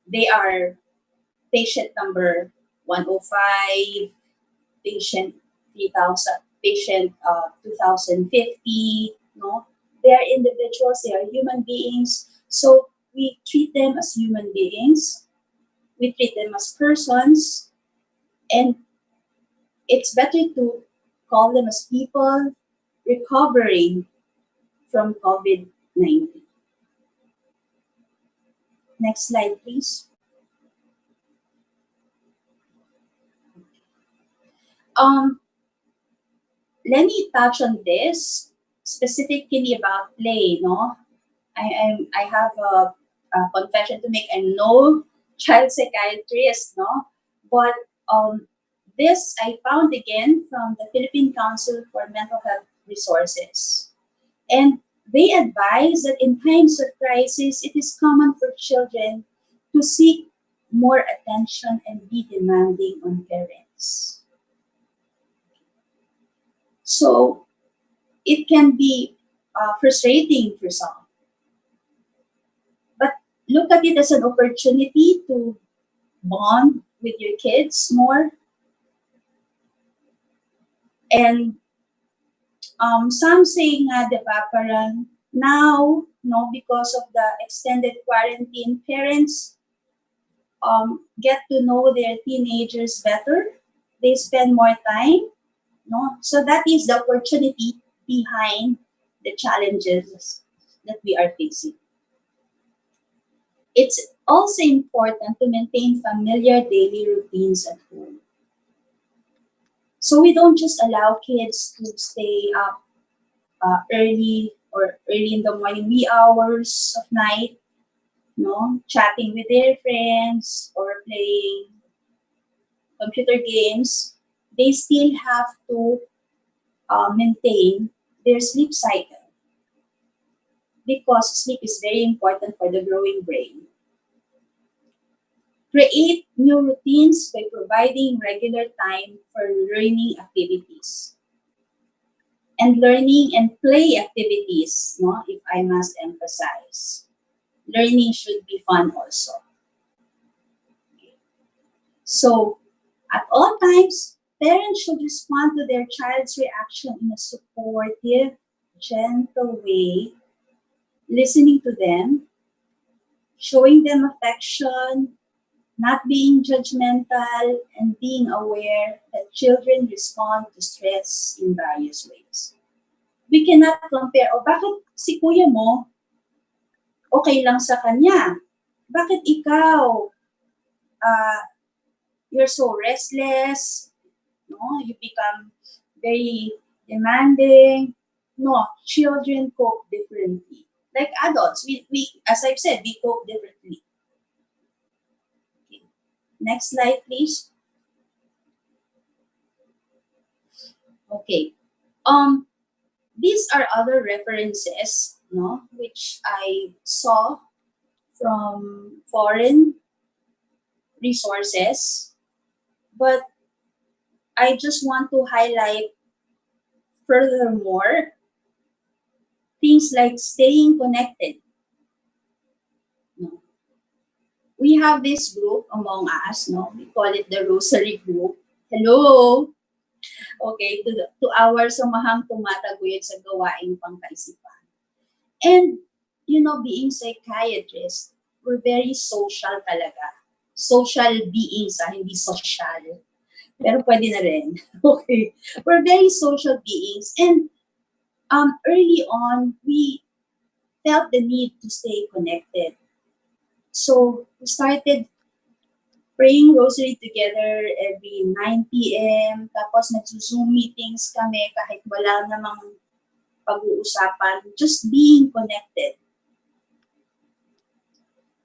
they are patient number 105, patient 3000, patient 2050. No, they are individuals, they are human beings. So we treat them as human beings, we treat them as persons, and it's better to call them as people recovering from COVID-19. Next slide, please. Let me touch on this specifically about play. No, I have a confession to make. I'm no child psychiatrist. No, but this I found again from the Philippine Council for Mental Health Resources, and they advise that in times of crisis, it is common for children to seek more attention and be demanding on parents. So it can be frustrating for some. But look at it as an opportunity to bond with your kids more. And some say nga, di ba, parang now, no, because of the extended quarantine, parents get to know their teenagers better. They spend more time, no? So that is the opportunity behind the challenges that we are facing. It's also important to maintain familiar daily routines at home. So we don't just allow kids to stay up early or early in the morning, wee hours of night, no, chatting with their friends or playing computer games. They still have to maintain their sleep cycle because sleep is very important for the growing brain. Create new routines by providing regular time for learning activities. And learning and play activities, no, if I must emphasize. Learning should be fun also. Okay. So, at all times, parents should respond to their child's reaction in a supportive, gentle way, listening to them, showing them affection, not being judgmental, and being aware that children respond to stress in various ways. We cannot compare, bakit si kuya mo, okay lang sa kanya? Bakit ikaw, you're so restless, no? You become very demanding. No, children cope differently. Like adults, we as I've said, we cope differently. Okay. Next slide, please. Okay. These are other references, no, which I saw from foreign resources, but I just want to highlight furthermore things like staying connected. No. We have this group among us, no, we call it the Rosary Group. Hello! Okay, to our sumahang tumataguyod sa gawaing pangkaisipan. And, you know, being psychiatrist, we're very social talaga. Social beings, hindi social. Pero pwede na rin. Okay. We're very social beings. And early on, we felt the need to stay connected. So we started praying rosary together every 9 p.m. Tapos nagsuzoom meetings kami kahit wala namang pag-uusapan. Just being connected.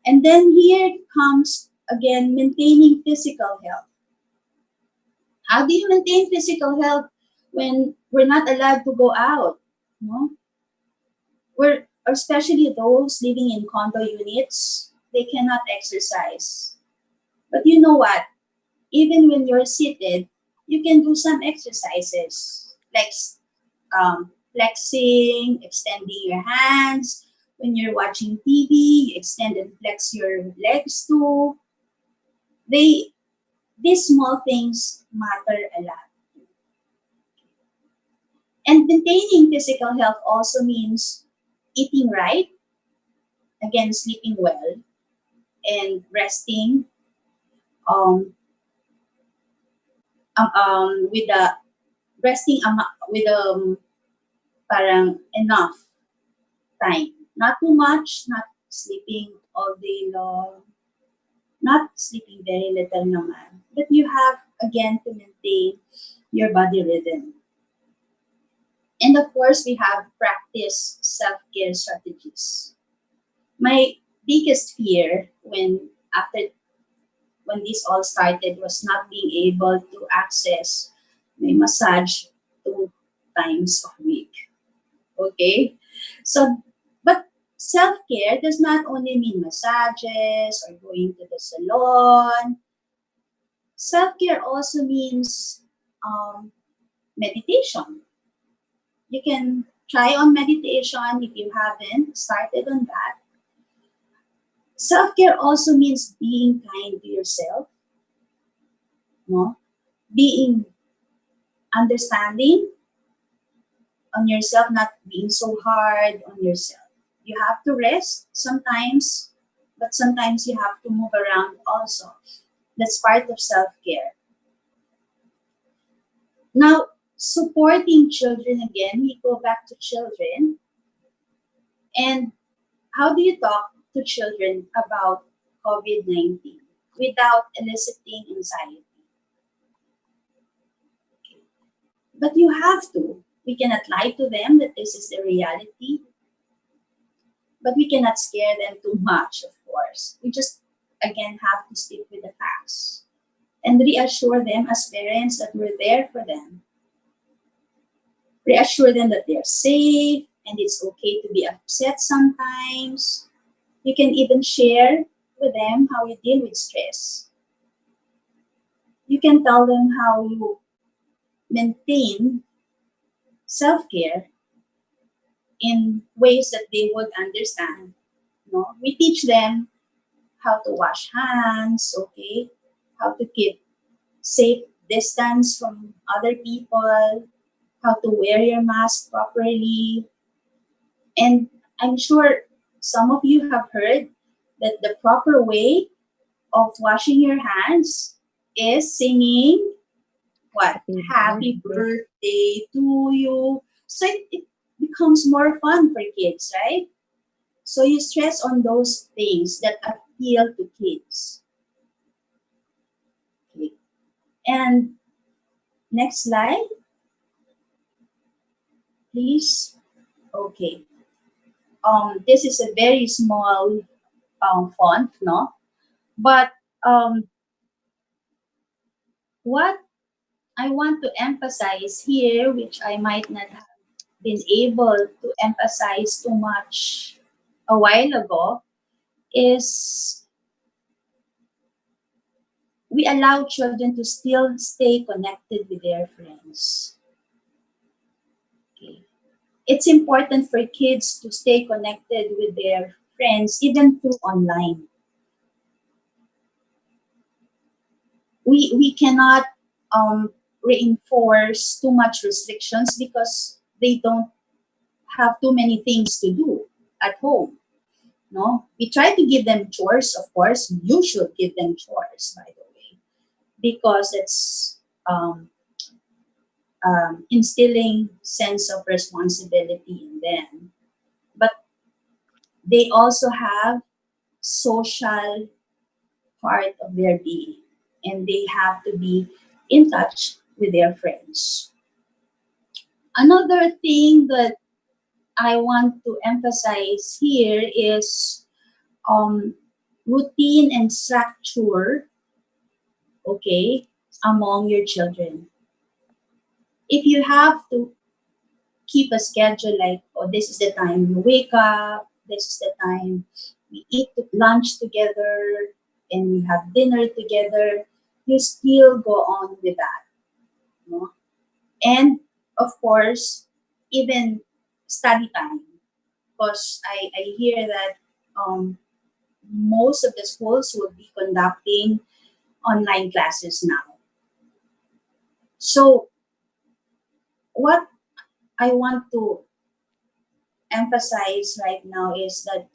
And then here comes, again, maintaining physical health. How do you maintain physical health when we're not allowed to go out? No? We're, especially those living in condo units, they cannot exercise. But you know what? Even when you're seated, you can do some exercises like flexing, extending your hands. When you're watching TV, you extend and flex your legs too. These small things matter a lot. And maintaining physical health also means eating right, again, sleeping well, and resting with the with parang enough time. Not too much, not sleeping all day long, not sleeping very little naman. But you have, again, to maintain your body rhythm. And of course, we have practice self-care strategies. My biggest fear when this all started was not being able to access my massage 2 times a week. Okay? So, but self-care does not only mean massages or going to the salon. Self-care also means meditation. You can try on meditation if you haven't started on that. Self-care also means being kind to yourself, no? Being understanding on yourself, not being so hard on yourself. You have to rest sometimes, but sometimes you have to move around also. That's part of self-care. Now, supporting children again, we go back to children. And how do you talk to children about COVID-19 without eliciting anxiety? But you have to. We cannot lie to them that this is the reality. But we cannot scare them too much, of course. We just, again, have to stick with the facts and reassure them as parents that we're there for them. Reassure them that they're safe and it's okay to be upset sometimes. You can even share with them how you deal with stress. You can tell them how you maintain self-care in ways that they would understand. No? We teach them how to wash hands, okay? How to keep safe distance from other people, how to wear your mask properly. And I'm sure some of you have heard that the proper way of washing your hands is singing what? Happy birthday to you. So it becomes more fun for kids, right? So you stress on those things that appeal to kids. Okay. And next slide, please. Okay. This is a very small font, no? But what I want to emphasize here, which I might not have been able to emphasize too much a while ago, is we allow children to still stay connected with their friends. Okay. It's important for kids to stay connected with their friends even through online. We cannot reinforce too much restrictions because they don't have too many things to do at home. No, we try to give them chores. Of course, you should give them chores, by the way, because it's instilling sense of responsibility in them. But they also have social part of their being, and they have to be in touch with their friends. Another thing that I want to emphasize here is um, routine and structure, okay, among your children. If you have to keep a schedule like, oh, this is the time you wake up, this is the time we eat lunch together, and we have dinner together, you still go on with that. No? And of course, even study time, because I hear that um, most of the schools will be conducting online classes now. So, what I want to emphasize right now is that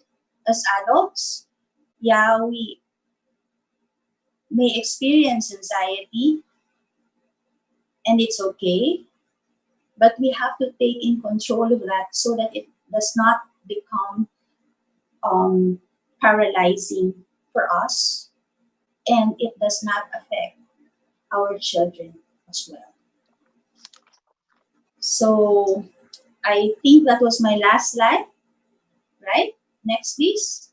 as adults, yeah, we may experience anxiety and it's okay, but we have to take in control of that so that it does not become um, paralyzing for us and it does not affect our children as well. So I think that was my last slide, right? Next, please.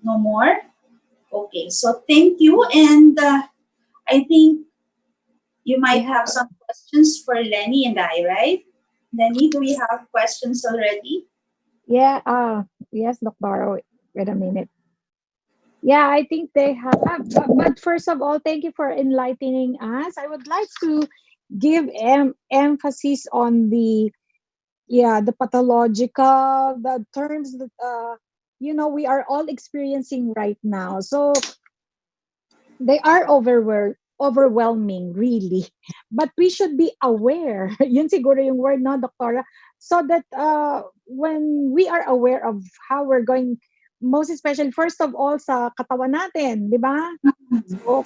No more? Okay, so thank you. And I think you might Yeah, have some questions for Lenny and I, right? Lenny, do we have questions already? yeah. Yes, Doctor. Wait a minute. Yeah, I think they have. But first of all, thank you for enlightening us. I would like to give emphasis on the, yeah, the pathological, the terms that we are all experiencing right now. So they are overwhelming, really. But we should be aware. Yun siguro yung word, no, Doctora? So that when we are aware of how we're going, most especially, first of all, sa katawan natin, di ba? So,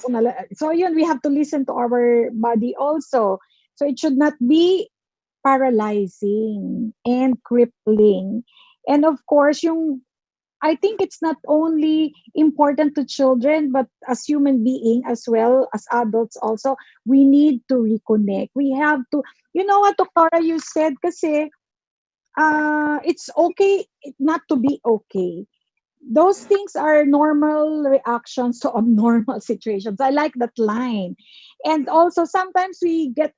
so yun, we have to listen to our body also. So it should not be paralyzing and crippling. And of course, yung I think it's not only important to children, but as human being as well as adults also, we need to reconnect. We have to, you know what, Doctora, you said kasi, it's okay not to be okay. Those things are normal reactions to abnormal situations. I like that line. And also, sometimes we get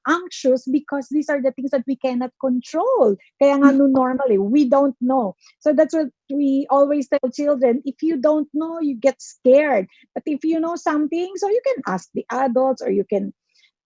anxious because these are the things that we cannot control. Kaya nga no, normally, we don't know. So that's what we always tell children. If you don't know, you get scared. But if you know something, so you can ask the adults or you can.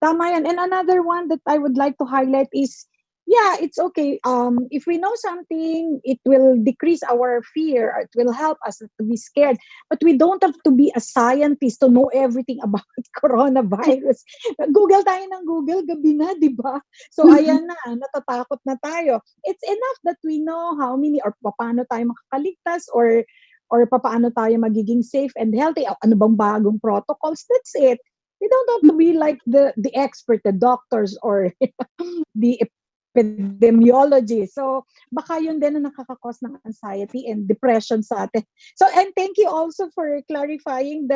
Tama yan. And another one that I would like to highlight is, yeah, it's okay. If we know something, it will decrease our fear. Or it will help us to be scared. But we don't have to be a scientist to know everything about coronavirus. Google tayo ng Google, gabi na, di ba? So, ayan na, natatakot na tayo. It's enough that we know how many or paano tayo makakaligtas or paano tayo magiging safe and healthy. Ano bang bagong protocols? That's it. We don't have to be like the expert, the doctors, or the epidemiology. So, baka yun din ang nakakakos ng anxiety and depression sa atin. So, and thank you also for clarifying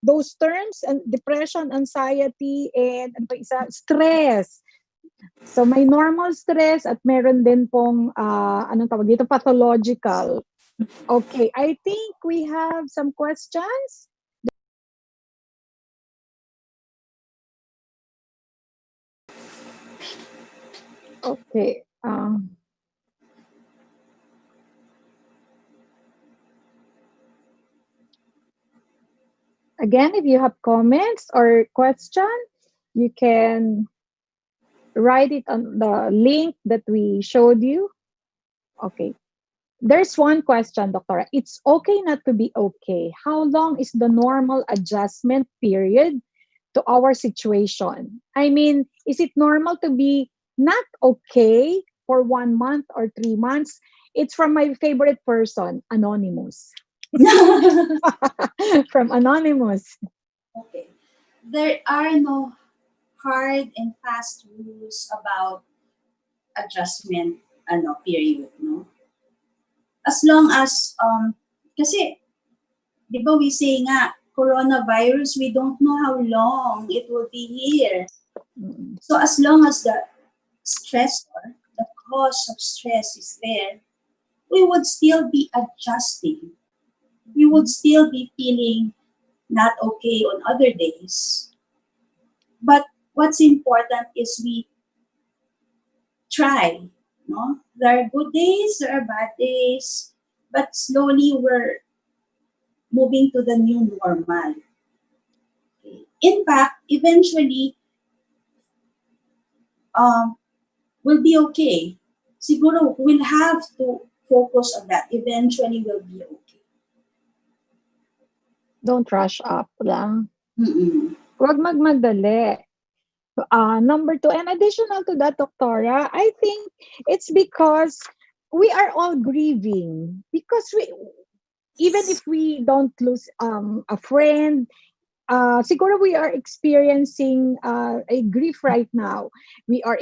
those terms, and depression, anxiety, and ano pa isa, stress. So, may normal stress at meron din pong, anong tawag dito, pathological. Okay, I think we have some questions. Okay. Again, if you have comments or question, you can write it on the link that we showed you. Okay. There's one question, Doctora. It's okay not to be okay. How long is the normal adjustment period to our situation? I mean, is it normal to be not okay for 1 month or 3 months. It's from my favorite person, Anonymous. From Anonymous. Okay. There are no hard and fast rules about adjustment period, no? As long as kasi 'di ba we say nga coronavirus, we don't know how long it will be here. Mm. So as long as the stressor, the cause of stress is there, we would still be adjusting. We would still be feeling not okay on other days. But what's important is we try. No? There are good days, there are bad days, but slowly we're moving to the new normal. Okay. In fact, eventually, we'll be okay. Siguro, we'll have to focus on that. Eventually, we'll be okay. Don't rush up lang. Mm-mm. Huwag magmadali. Number two, and additional to that, Doctora, I think it's because we are all grieving. Because even if we don't lose a friend, siguro we are experiencing a grief right now. We are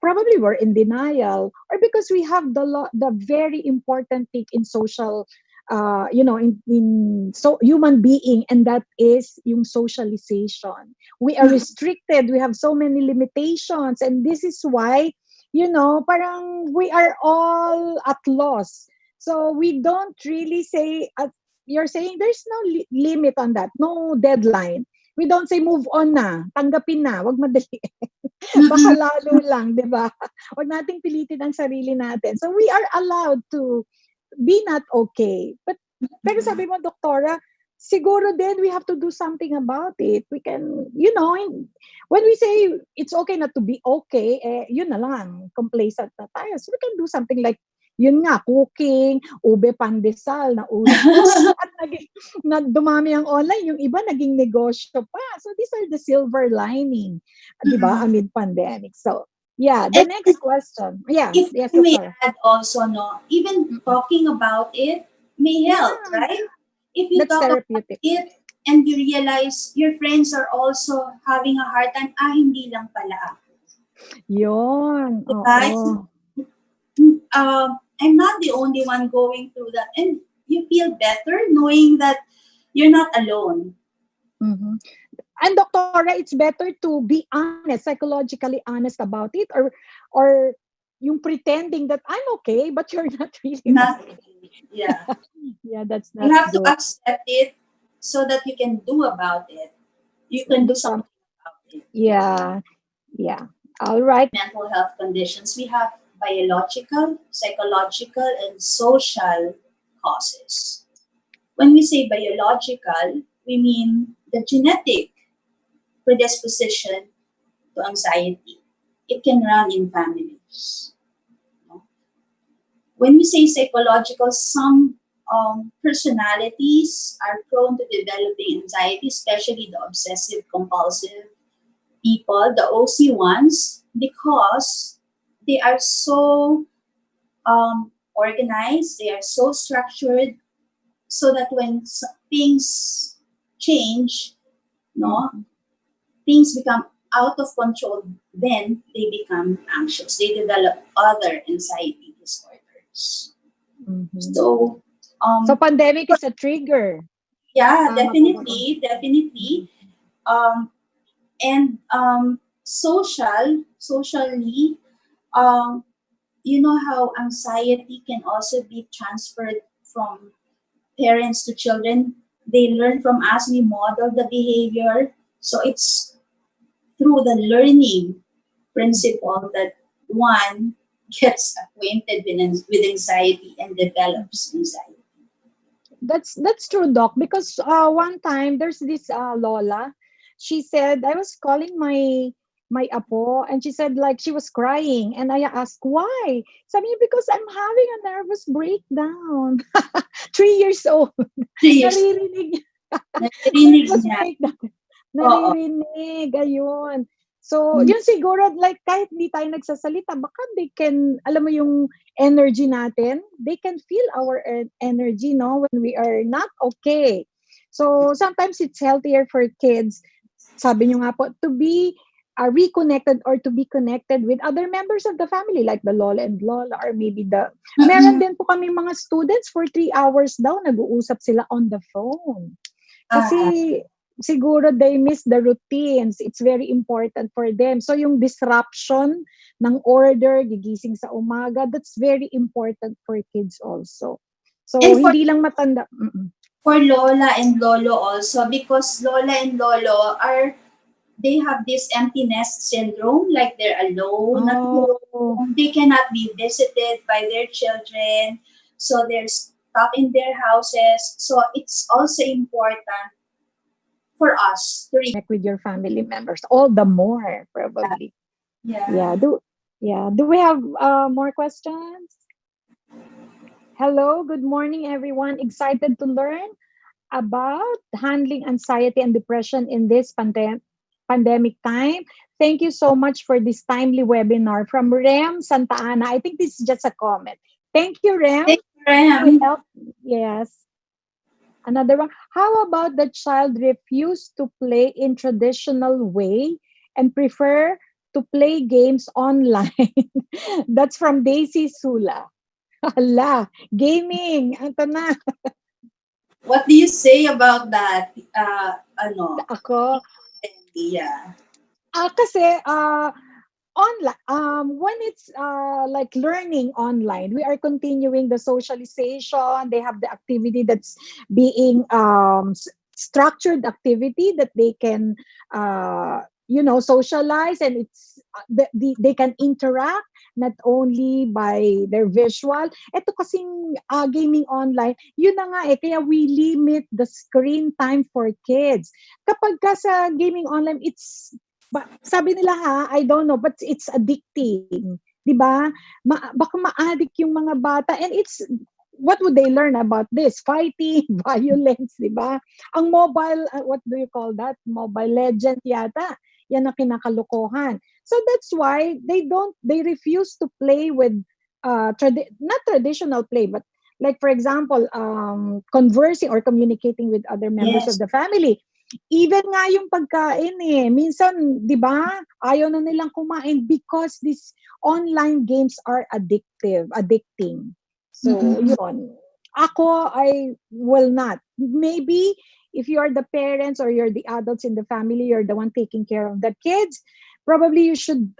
probably we're in denial, or because we have the very important thing in social, in so human being, and that is yung socialization. We are restricted. We have so many limitations, and this is why, parang we are all at loss. So we don't really say, you're saying there's no limit on that, no deadline. We don't say move on na, tanggapin na, wag madali. Baka lalo lang, di ba? Wag nating pilitin ang sarili natin. So we are allowed to be not okay. Pero sabi mo, Doktora, siguro then we have to do something about it. We can, when we say it's okay not to be okay, yun na lang, complacent na tayo. So we can do something like, yun nga, cooking, ube pandesal, na utos, at dumami ang online, yung iba naging negosyo pa. So these are the silver lining, di ba, amid pandemic. So, yeah, the next question. Yeah, If yes, we may Doctora. add also, no, even talking about it may help, Yeah. right? If you That's talk about therapeutic. it and you realize your friends are also having a hard time, hindi lang pala ako. Yun. Diba? Oo. I'm not the only one going through that. And you feel better knowing that you're not alone. Mm-hmm. And Doctora, it's better to be honest, psychologically honest about it, or yung pretending that I'm okay, but you're not really Not, okay. yeah. Yeah, that's You not have to good. accept it so that you can do about it. You can do something about it. Yeah. All right. Mental health conditions, we have biological, psychological, and social causes. When we say biological, we mean the genetic predisposition to anxiety. It can run in families. When we say psychological, some personalities are prone to developing anxiety, especially the obsessive compulsive people, the OC ones, because they are so organized, they are so structured, so that when things change, things become out of control, then they become anxious. They develop other anxiety disorders. Mm-hmm. So pandemic is a trigger. Yeah, definitely. And socially, you know how anxiety can also be transferred from parents to children. They learn from us, we model the behavior. So it's through the learning principle that one gets acquainted with anxiety and develops anxiety. That's true, Doc. Because one time there's this Lola. She said I was calling my apo, and she said like she was crying, and I asked why. Sabi niya, because I'm having a nervous breakdown. 3 years old. 3 years. Naririnig. Naririnig Nervous niya. breakdown. Naririnig. Ayun. So, Mm. yun siguro, like, kahit hindi tayo nagsasalita, baka they can, alam mo yung energy natin, they can feel our energy, no, when we are not okay. So, sometimes it's healthier for kids, sabi nyo nga po, to be reconnected or to be connected with other members of the family, like the lola and lola, or maybe meron Mm-mm. din po kami mga students for 3 hours daw, nag-uusap sila on the phone. Ah, Kasi siguro they miss the routines. It's very important for them. So yung disruption ng order, gigising sa umaga, that's very important for kids also. So and hindi lang matanda. for Lola and Lolo also, because Lola and Lolo they have this empty nest syndrome, like they're alone at Oh, home. They connect be visited by their children, so they're stuck in their houses. So it's also important for us to reach connect with your family members all the more that. probably. Yeah. Yeah. Do we have more questions? Hello. Good morning, everyone. Excited to learn about handling anxiety and depression in this pandemic time. Thank you so much for this timely webinar from Rem Santa Ana. I think this is just a comment. Thank you, Rem. Thank you, We Graham. help. Yes. Another one. How about the child refused to play in traditional way and prefer to play games online? That's from Daisy Sula. Hala, gaming. Ito na. What do you say about that? Ano? Ako, Yeah. kasi online, when it's like learning online, we are continuing the socialization. They have the activity that's being structured activity that they can socialize, and it's they can interact not only by their visual. Ito kasing gaming online, yun na nga kaya we limit the screen time for kids. Kapag ka sa gaming online, it's sabi nila I don't know, but it's addicting. 'Di ba? Baka ma-addict yung mga bata, and it's what would they learn about this? Fighting, violence, 'di ba? Ang mobile, what do you call that? Mobile legend yata. Yan ang kinakalukuhan. So that's why they refuse to play with not traditional play, but like for example, conversing or communicating with other members of Yes. the family. Even nga yung pagkain minsan, 'di ba? Ayaw na nilang kumain because these online games are addicting. So, Mm-mm. yun. Ako, I will not. Maybe if you are the parents or you're the adults in the family, you're the one taking care of the kids, probably you should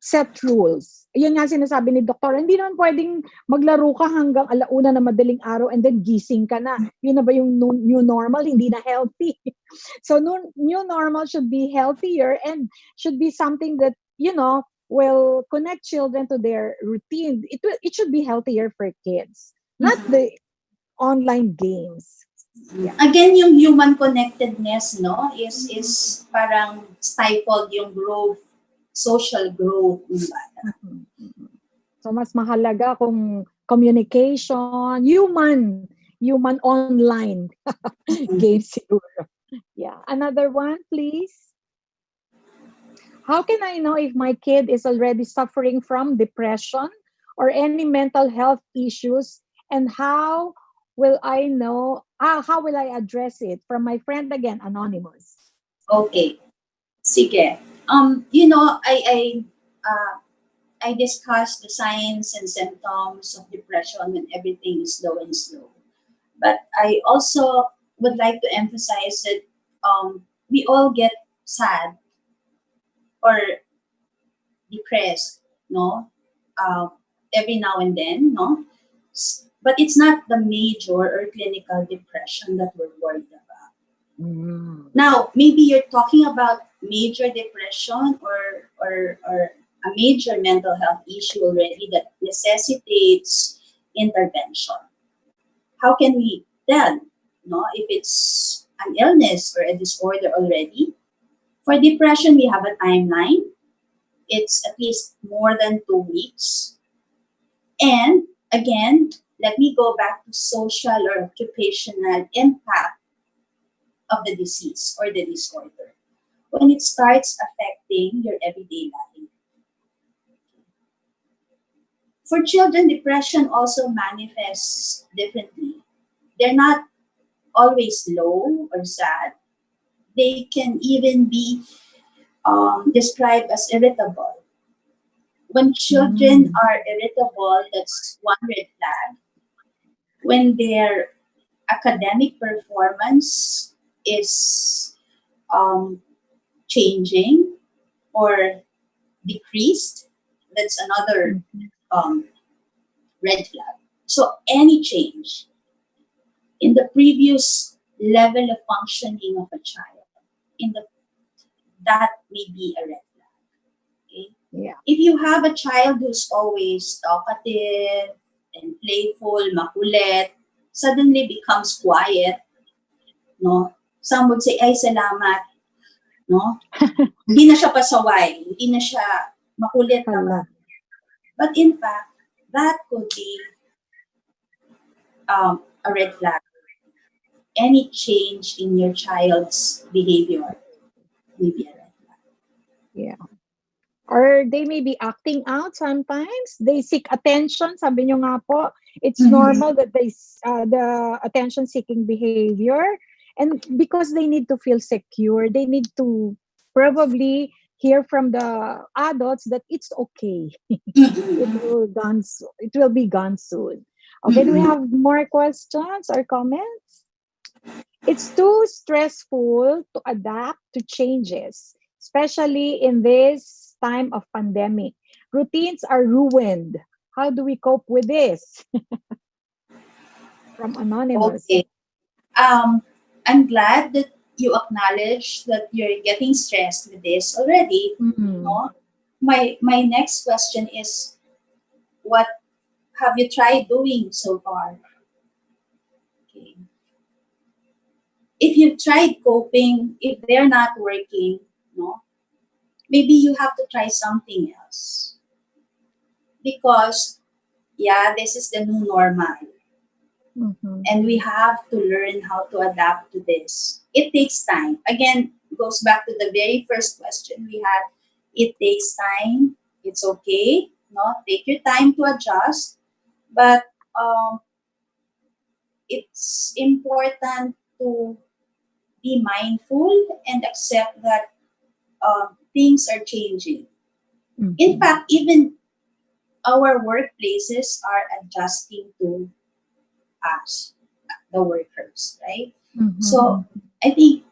set rules. Yun nga sinasabi ni Doktor, hindi naman pwedeng maglaro ka hanggang alauna na madaling araw and then gising ka na. Yun na ba yung new normal? Hindi na healthy. So new normal should be healthier and should be something that, will connect children to their routine. It should be healthier for kids, not Mhm. the online games. Yeah. Again, yung human connectedness, no, is parang stifled yung growth, social growth ng bata. Mhm, mhm. So mas mahalaga kung communication, human online games siguro. Yeah. Another one, please. How can I know if my kid is already suffering from depression or any mental health issues, and how will I know how will I address it? From my friend again, anonymous. Okay. Sige. I discussed the signs and symptoms of depression when everything is low and slow. But I also would like to emphasize that we all get sad or depressed, no? Uh, every now and then, no? But it's not the major or clinical depression that we're worried about. Mm. Now, maybe you're talking about major depression or a major mental health issue already that necessitates intervention. How can we tell, no, if it's an illness or a disorder already? For depression, we have a timeline. It's at least more than 2 weeks. And again, let me go back to social or occupational impact of the disease or the disorder. when it starts affecting your everyday life. For children, depression also manifests differently. They're not always low or sad. They can even be described as irritable. When children Mm. are irritable, that's one red flag. When their academic performance is um, changing or decreased, that's another Mhm. um, red flag. So any change in the previous level of functioning of a child, in the that may be a red flag. Okay? Yeah. If you have a child who's always talkative and playful, makulit, suddenly becomes quiet, no? Some would say, ay, salamat, no? Hindi na siya pasaway, hindi na siya makulit naman. Hala. But in fact, that could be a red flag. Any change in your child's behavior may be a red flag. Yeah. Or they may be acting out sometimes. They seek attention. Sabi nyo nga po, it's Mhm. normal that the attention-seeking behavior. And because they need to feel secure, they need to probably hear from the adults that it's okay. It Mm-mm. will gone. It will be gone soon. Okay. Do we Mm-mm. have more questions or comments? It's too stressful to adapt to changes, especially in this time of pandemic. Routines are ruined. How do we cope with this? From Anonymous. Okay. Um, I'm glad that you acknowledge that you're getting stressed with this already. Mm. No? My next question is, what have you tried doing so far? Okay. If you've tried coping, if they're not working, no, maybe you have to try something else. Because yeah, this is the new normal. Mhm. And we have to learn how to adapt to this. It takes time. Again, goes back to the very first question we had. It takes time. It's okay. No, take your time to adjust, but um, it's important to be mindful and accept that things are changing. In Mhm. fact, even our workplaces are adjusting to us, the workers, right? Mhm. So I think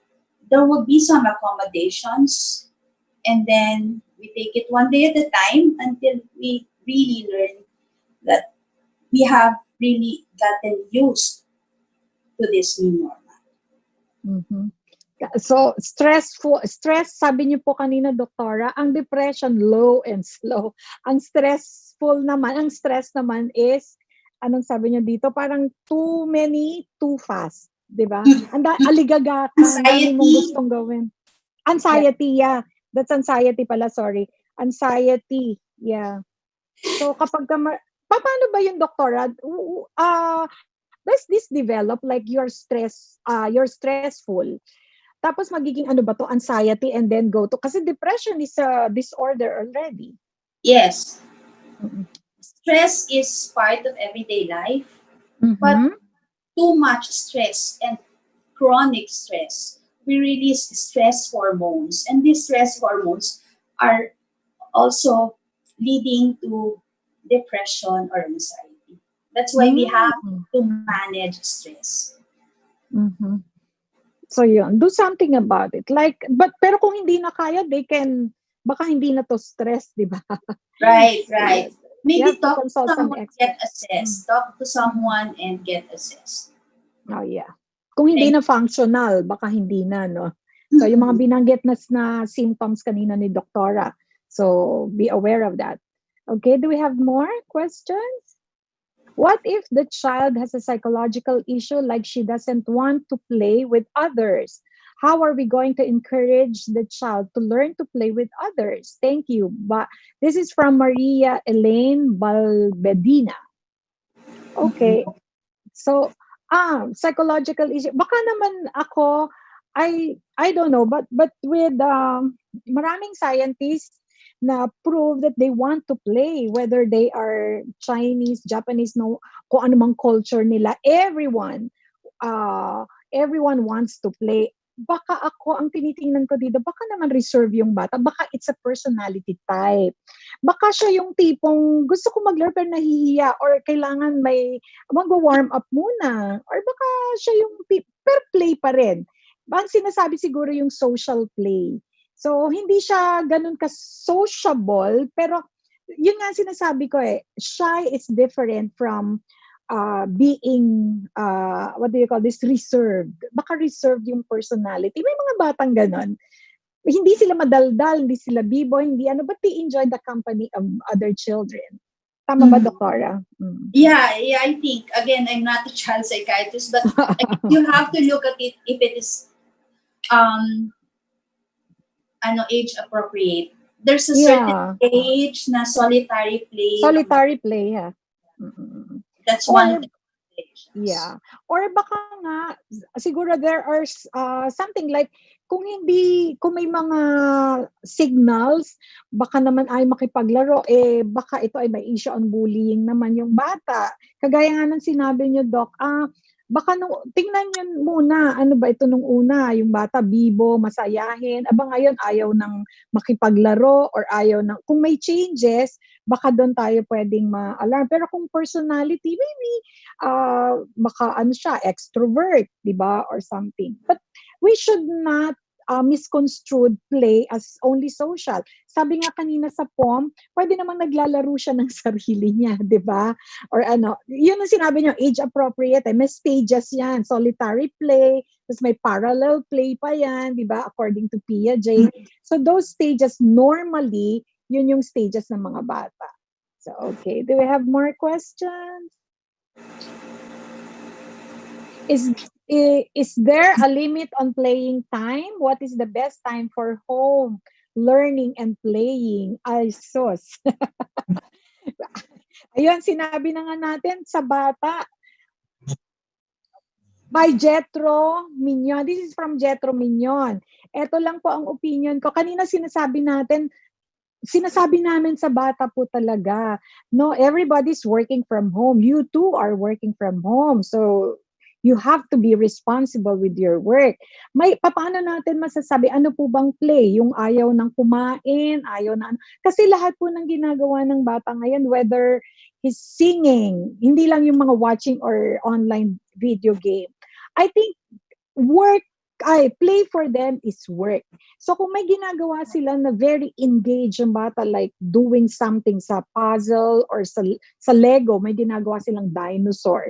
there will be some accommodations, and then we take it one day at a time until we really learn that we have really gotten used to this new normal. Mhm. So, stress, sabi niyo po kanina, Doktora, ang depression, low and slow. Ang stress naman is, anong sabi niyo dito, parang too many, too fast. 'Di ba? Aligaga ka, ang dami mong Anxiety, gustong gawin. yeah. Anxiety, yeah. That's anxiety pala, sorry. Anxiety, yeah. So, paano ba yung Doktora? Does this develop like you're stressful? Tapos magiging ano ba to, anxiety and then go to, kasi depression is a disorder already. Yes, Mm-mm. stress is part of everyday life, but Mhm. too much stress and chronic stress, we release stress hormones, and these stress hormones are also leading to depression or anxiety. That's why we have Mm. to manage stress. Mhm. So yun, do something about it. Like, pero kung hindi na kaya, baka hindi na to stress, di ba? Right, So right. yes, you Maybe have to talk to consult some someone, get experts. assessed. Talk to Mhm. someone and get assessed. Oh yeah. Kung hindi Thank na functional, baka hindi na, no? So yung mga you. binanggit na symptoms kanina ni Doktora. So be aware of that. Okay, do we have more questions? What if the child has a psychological issue like she doesn't want to play with others? How are we going to encourage the child to learn to play with others? Thank you. But this is from Maria Elaine Balbedina. Okay. So, psychological issue. Baka naman ako, I don't know, but with maraming scientists na prove that they want to play, whether they are Chinese, Japanese, no, kung ano mang culture nila, everyone wants to play. Baka ako, ang tinitingnan ko dito, baka naman reserve yung bata. Baka it's a personality type. Baka siya yung tipong gusto ko maglaro pero nahihiya or kailangan may mag-warm up muna. Or baka siya yung pero play pa rin. Ang sinasabi siguro yung social play. So, hindi siya ganun ka-sociable, pero yun nga ang sinasabi ko shy is different from being, what do you call this, reserved. Baka reserved yung personality. May mga batang ganon. Hindi sila madaldal, hindi sila bibo, hindi ano, but they enjoy the company of other children. Tama ba, Doktora? Yeah, I think, again, I'm not a child psychiatrist, but you have to look at it if it is age appropriate. There's a certain age na solitary play. Solitary play, yeah. That's one age. Yeah. Or baka nga, siguro there are something like, kung may mga signals, baka naman ay makipaglaro, baka ito ay may issue on bullying naman yung bata. Kagaya nga ng sinabi niyo, Doc, baka tingnan nyo muna, ano ba ito nung una, yung bata, bibo, masayahin, ngayon ayaw ng makipaglaro or ayaw ng, kung may changes, baka doon tayo pwedeng ma-alarm. Pero kung personality, maybe, baka siya, extrovert, di ba, or something. But we should not misconstrued play as only social. Sabi nga kanina sa poem, pwede namang naglalaro siya ng sarili niya, di ba? Or yun ang sinabi niyo, age appropriate, may stages yan, solitary play, tapos may parallel play pa yan, di ba? According to Piaget. So those stages, normally, yun yung stages ng mga bata. So, okay. Do we have more questions? Is there a limit on playing time? What is the best time for home learning and playing? Ay, sus. Ayun, sinabi na nga natin sa bata. By Jetro Mignon. This is from Jetro Mignon. Ito lang po ang opinion ko. Kanina sinasabi namin sa bata po talaga. No, everybody's working from home. You too are working from home. So, you have to be responsible with your work. Paano natin masasabi, ano po bang play? Yung ayaw ng kumain, kasi lahat po ng ginagawa ng bata ngayon, whether he's singing, hindi lang yung mga watching or online video game. I think play for them is work. So kung may ginagawa sila na very engaged yung bata, like doing something sa puzzle or sa Lego, may ginagawa silang dinosaur.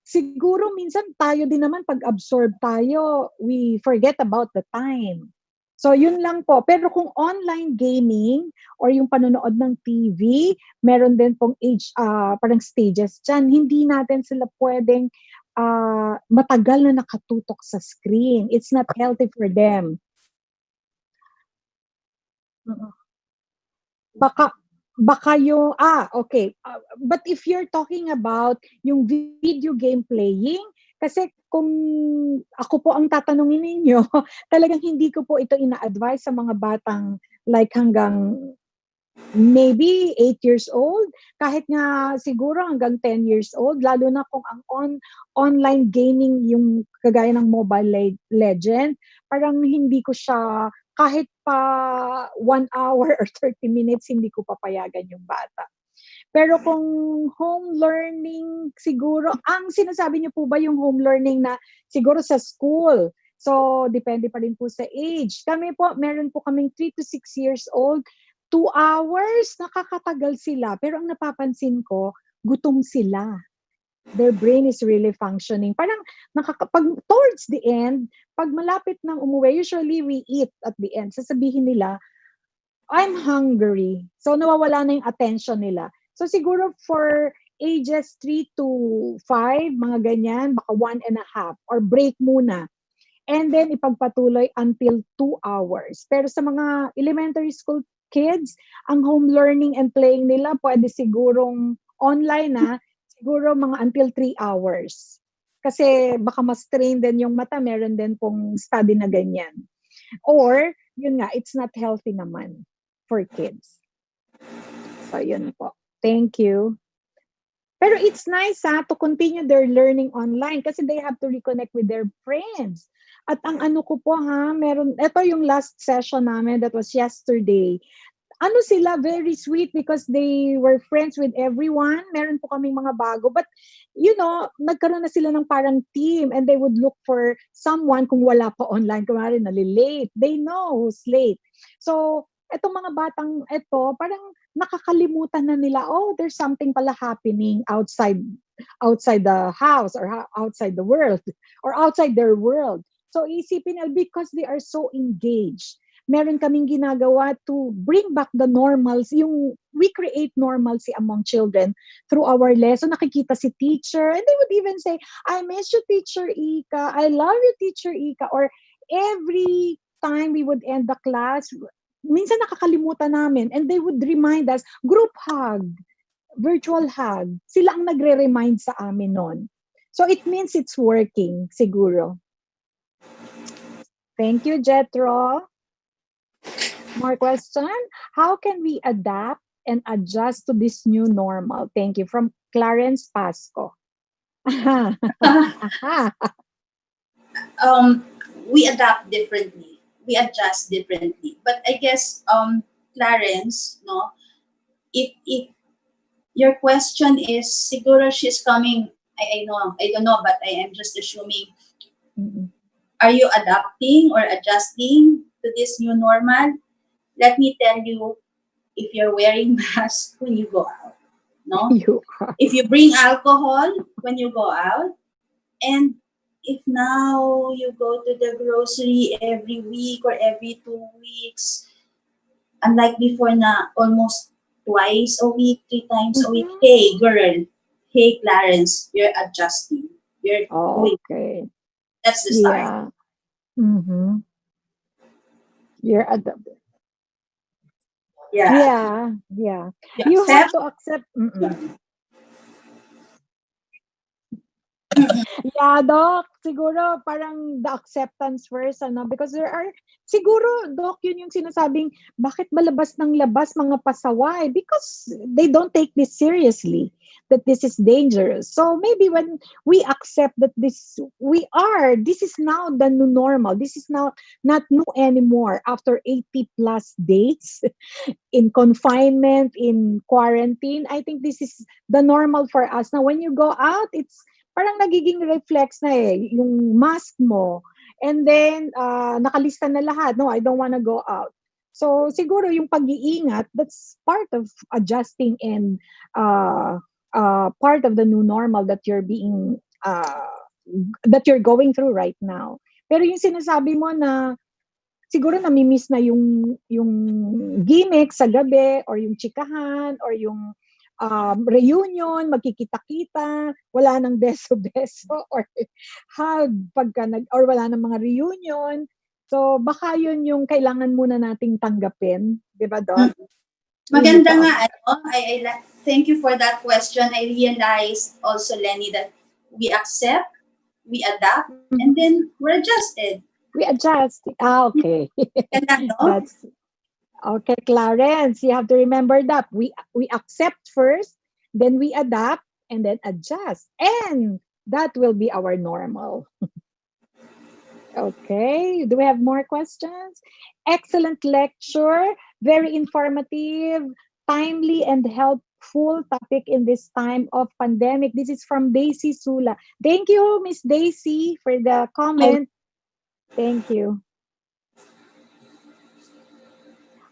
Siguro minsan tayo din naman pag-absorb tayo, we forget about the time. So yun lang po. Pero kung online gaming or yung panonood ng TV, meron din pong age, parang stages dyan. Hindi natin sila pwedeng matagal na nakatutok sa screen. It's not healthy for them. Baka yung, okay. But if you're talking about yung video game playing, kasi kung ako po ang tatanungin ninyo, talagang hindi ko po ito ina-advise sa mga batang like hanggang maybe 8 years old, kahit nga siguro hanggang 10 years old, lalo na kung ang online gaming yung kagaya ng Mobile Legend, parang hindi ko siya, kahit pa 1 hour or 30 minutes, hindi ko papayagan yung bata. Pero kung home learning, siguro, ang sinasabi niyo po ba yung home learning na siguro sa school? So, depende pa rin po sa age. Kami po, meron po kaming 3 to 6 years old, 2 hours, nakakatagal sila. Pero ang napapansin ko, gutom sila. Their brain is really functioning. Parang pag towards the end, pag malapit ng umuwi, usually we eat at the end. Sasabihin nila, I'm hungry. So nawawala na yung attention nila. So siguro for ages 3 to 5, mga ganyan, baka 1.5 or break muna. And then ipagpatuloy until 2 hours. Pero sa mga elementary school kids, ang home learning and playing nila pwede sigurong online siguro mga until 3 hours. Kasi baka mas strain din yung mata, meron din pong study na ganyan. Or, yun nga, it's not healthy naman for kids. So, yun po. Thank you. Pero it's nice to continue their learning online kasi they have to reconnect with their friends. At ang ano ko po ito yung last session namin that was yesterday. Ano sila, very sweet because they were friends with everyone. Meron po kaming mga bago. But, nagkaroon na sila ng parang team and they would look for someone kung wala pa online. Kumari, nalilate. They know who's late. So, etong mga batang ito, parang nakakalimutan na nila, there's something pala happening outside the house or outside the world or outside their world. So, isipin nila because they are so engaged. Meron kaming ginagawa to bring back the normalcy, we create normalcy among children through our lesson. Nakikita si teacher and they would even say, I miss you, Teacher Ika. I love you, Teacher Ika. Or every time we would end the class, minsan nakakalimutan namin and they would remind us, group hug, virtual hug. Sila ang nagre-remind sa amin nun. So it means it's working, siguro. Thank you, Jetro. More question? How can we adapt and adjust to this new normal? Thank you. From Clarence Pasco. We adapt differently. We adjust differently. But I guess, Clarence, no, if your question is, siguro she's coming, I don't know, but I am just assuming, are you adapting or adjusting to this new normal? Let me tell you, if you're wearing mask when you go out, no? If you bring alcohol when you go out, and if now you go to the grocery every week or every 2 weeks, unlike before na almost twice a week, 3 times a week, hey girl, hey Clarence, you're adjusting. You're okay. That's the start. Yeah. You're adapting. Yeah. You have to accept. Yeah, Doc. Siguro parang the acceptance first, because there are, siguro, Doc, yun yung sinasabing, bakit ba labas ng labas mga pasaway? Because they don't take this seriously, that this is dangerous. So maybe when we accept that this is now the new normal. This is now not new anymore after 80 plus days in confinement, in quarantine. I think this is the normal for us. Now, when you go out, it's parang nagiging reflex na yung mask mo. And then, nakalista na lahat. No, I don't wanna go out. So, siguro yung pag-iingat, that's part of adjusting and part of the new normal that you're going through right now. Pero yung sinasabi mo na siguro namimiss na yung gimmick sa gabi or yung chikahan or yung reunion, magkikita-kita, wala nang beso-beso or hug or wala nang mga reunion. So baka yun yung kailangan muna nating tanggapin, 'di ba, Doc? Maganda nga, I thank you for that question. I realized also, Lenny, that we accept, we adapt, and then we're adjusted. We adjust. Okay. That's okay, Clarence. You have to remember that we accept first, then we adapt, and then adjust, and that will be our normal. Okay. Do we have more questions? Excellent lecture. Very informative, timely, and helpful topic in this time of pandemic. This is from Daisy Sula. Thank you, Miss Daisy, for the comment. Thank you.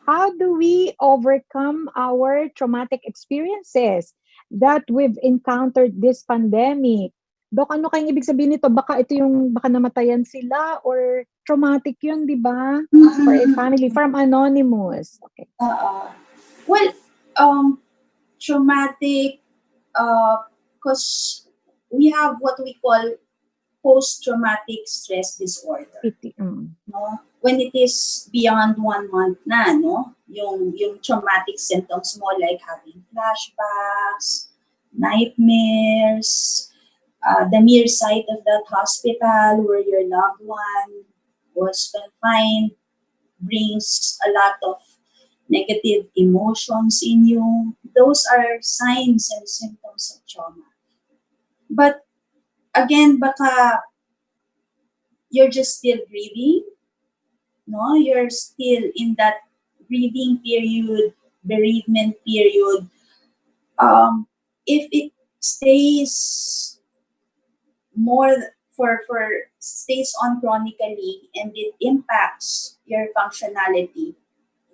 How do we overcome our traumatic experiences that we've encountered this pandemic? Dok, ano kayong ibig sabihin nito? Baka namatayan sila or traumatic yun, di ba? For a family, from Anonymous. Okay. Well, traumatic, because we have what we call post-traumatic stress disorder. No? When it is beyond 1 month na, no? Yung traumatic symptoms mo, like having flashbacks, nightmares, The mere sight of that hospital where your loved one was confined brings a lot of negative emotions in you. Those are signs and symptoms of trauma. But again, baka you're just still grieving, no? You're still in that grieving period, bereavement period. If it stays more for stays on chronically and it impacts your functionality,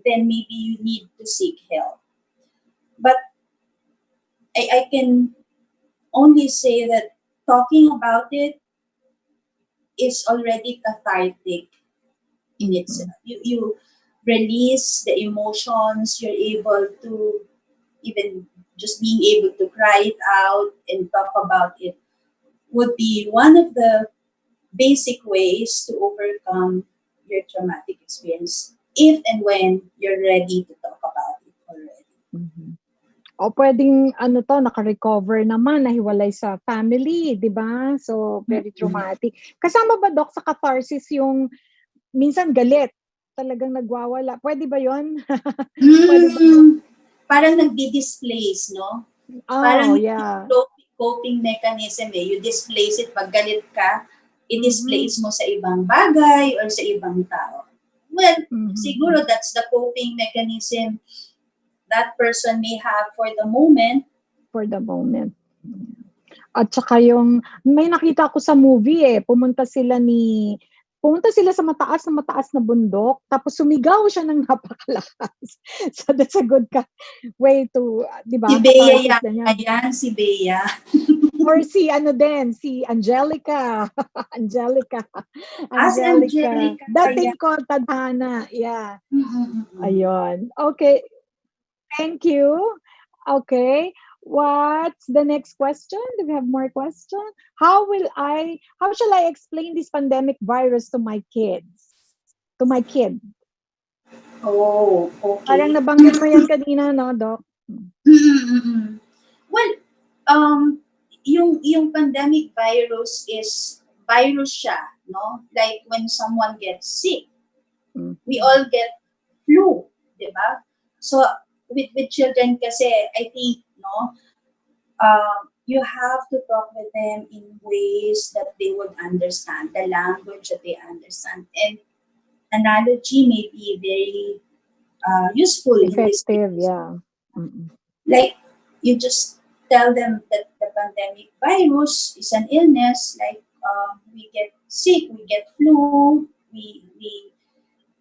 then maybe you need to seek help. But I can only say that talking about it is already cathartic in itself. You release the emotions, you're able to even just being able to cry it out and talk about it would be one of the basic ways to overcome your traumatic experience if and when you're ready to talk about it already. Mhm. O pwedeng ano 'to, naka-recover naman, nahiwalay sa family, 'di ba? So, very traumatic. Kasama ba, Doc, sa catharsis yung minsan galit, talagang nagwawala, pwede ba yun? Pwede ba? Parang nagdi-displace, no? Oh, Parang yeah. coping mechanism eh. You displace it pag galit ka, i-displace Mhm. mo sa ibang bagay or sa ibang tao. Well, Mhm. siguro that's the coping mechanism that person may have for the moment. For the moment. At saka yung may nakita ko sa movie pumunta sila sa mataas na bundok, tapos sumigaw siya ng napakalakas. So that's a good way to, 'di Si ba? Bea Catharsis yan. na yan. Ayan, si Bea. Or si Angelica. Angelica. As Angelica. Angelica. Dating Ayan. ko, tadhana. Yeah. Mm-mm-mm. Ayun. Okay. Thank you. Okay. What's the next question? Do we have more questions? How shall I explain this pandemic virus to my kids? To my kid. Oh, okay. Parang nabanggit mo yan kanina, no, Doc? Mm-mm-mm. Well, yung pandemic virus is virus siya, no? Like when someone gets sick, we all get flu, di ba? So with children kasi, I think, no, you have to talk with them in ways that they would understand, the language that they understand, and analogy may be very useful in this Effective, case. yeah. Mm-mm. Like you just tell them that the pandemic virus is an illness, like we get sick, we get flu,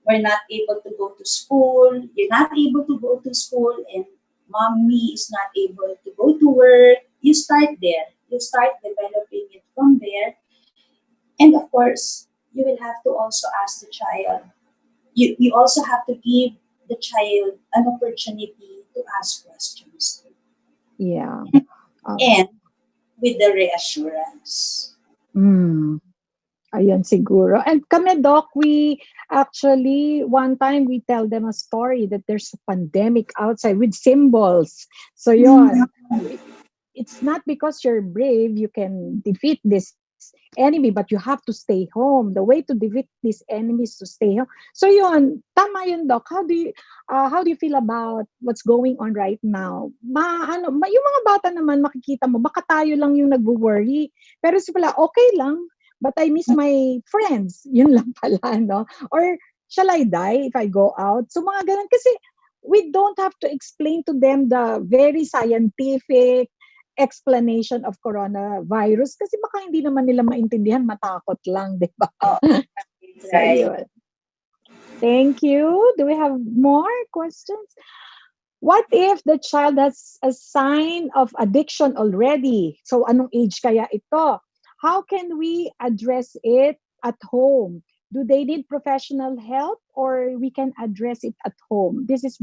we're not able to go to school, you're not able to go to school, and mommy is not able to go to work. You start there. You start developing it from there. And of course, you will have to also ask the child. You also have to give the child an opportunity to ask questions. Yeah. And with the reassurance. Ayun siguro. And kami, Doc, we actually, one time we tell them a story that there's a pandemic outside with symbols. So yun, it's not because you're brave you can defeat this enemy, but you have to stay home. The way to defeat this enemy is to stay home. So yun, tama yun, Doc. How do you feel about what's going on right now? Yung mga bata naman, makikita mo, baka tayo lang yung nag-worry. Pero sila, okay lang, but I miss my friends. Yun lang pala, no? Or shall I die if I go out? So mga ganun. Kasi we don't have to explain to them the very scientific explanation of coronavirus kasi baka hindi naman nila maintindihan, matakot lang, di ba? So, yun. Thank you. Do we have more questions? What if the child has a sign of addiction already? So, anong age kaya ito? How can we address it at home? Do they need professional help or we can address it at home? This is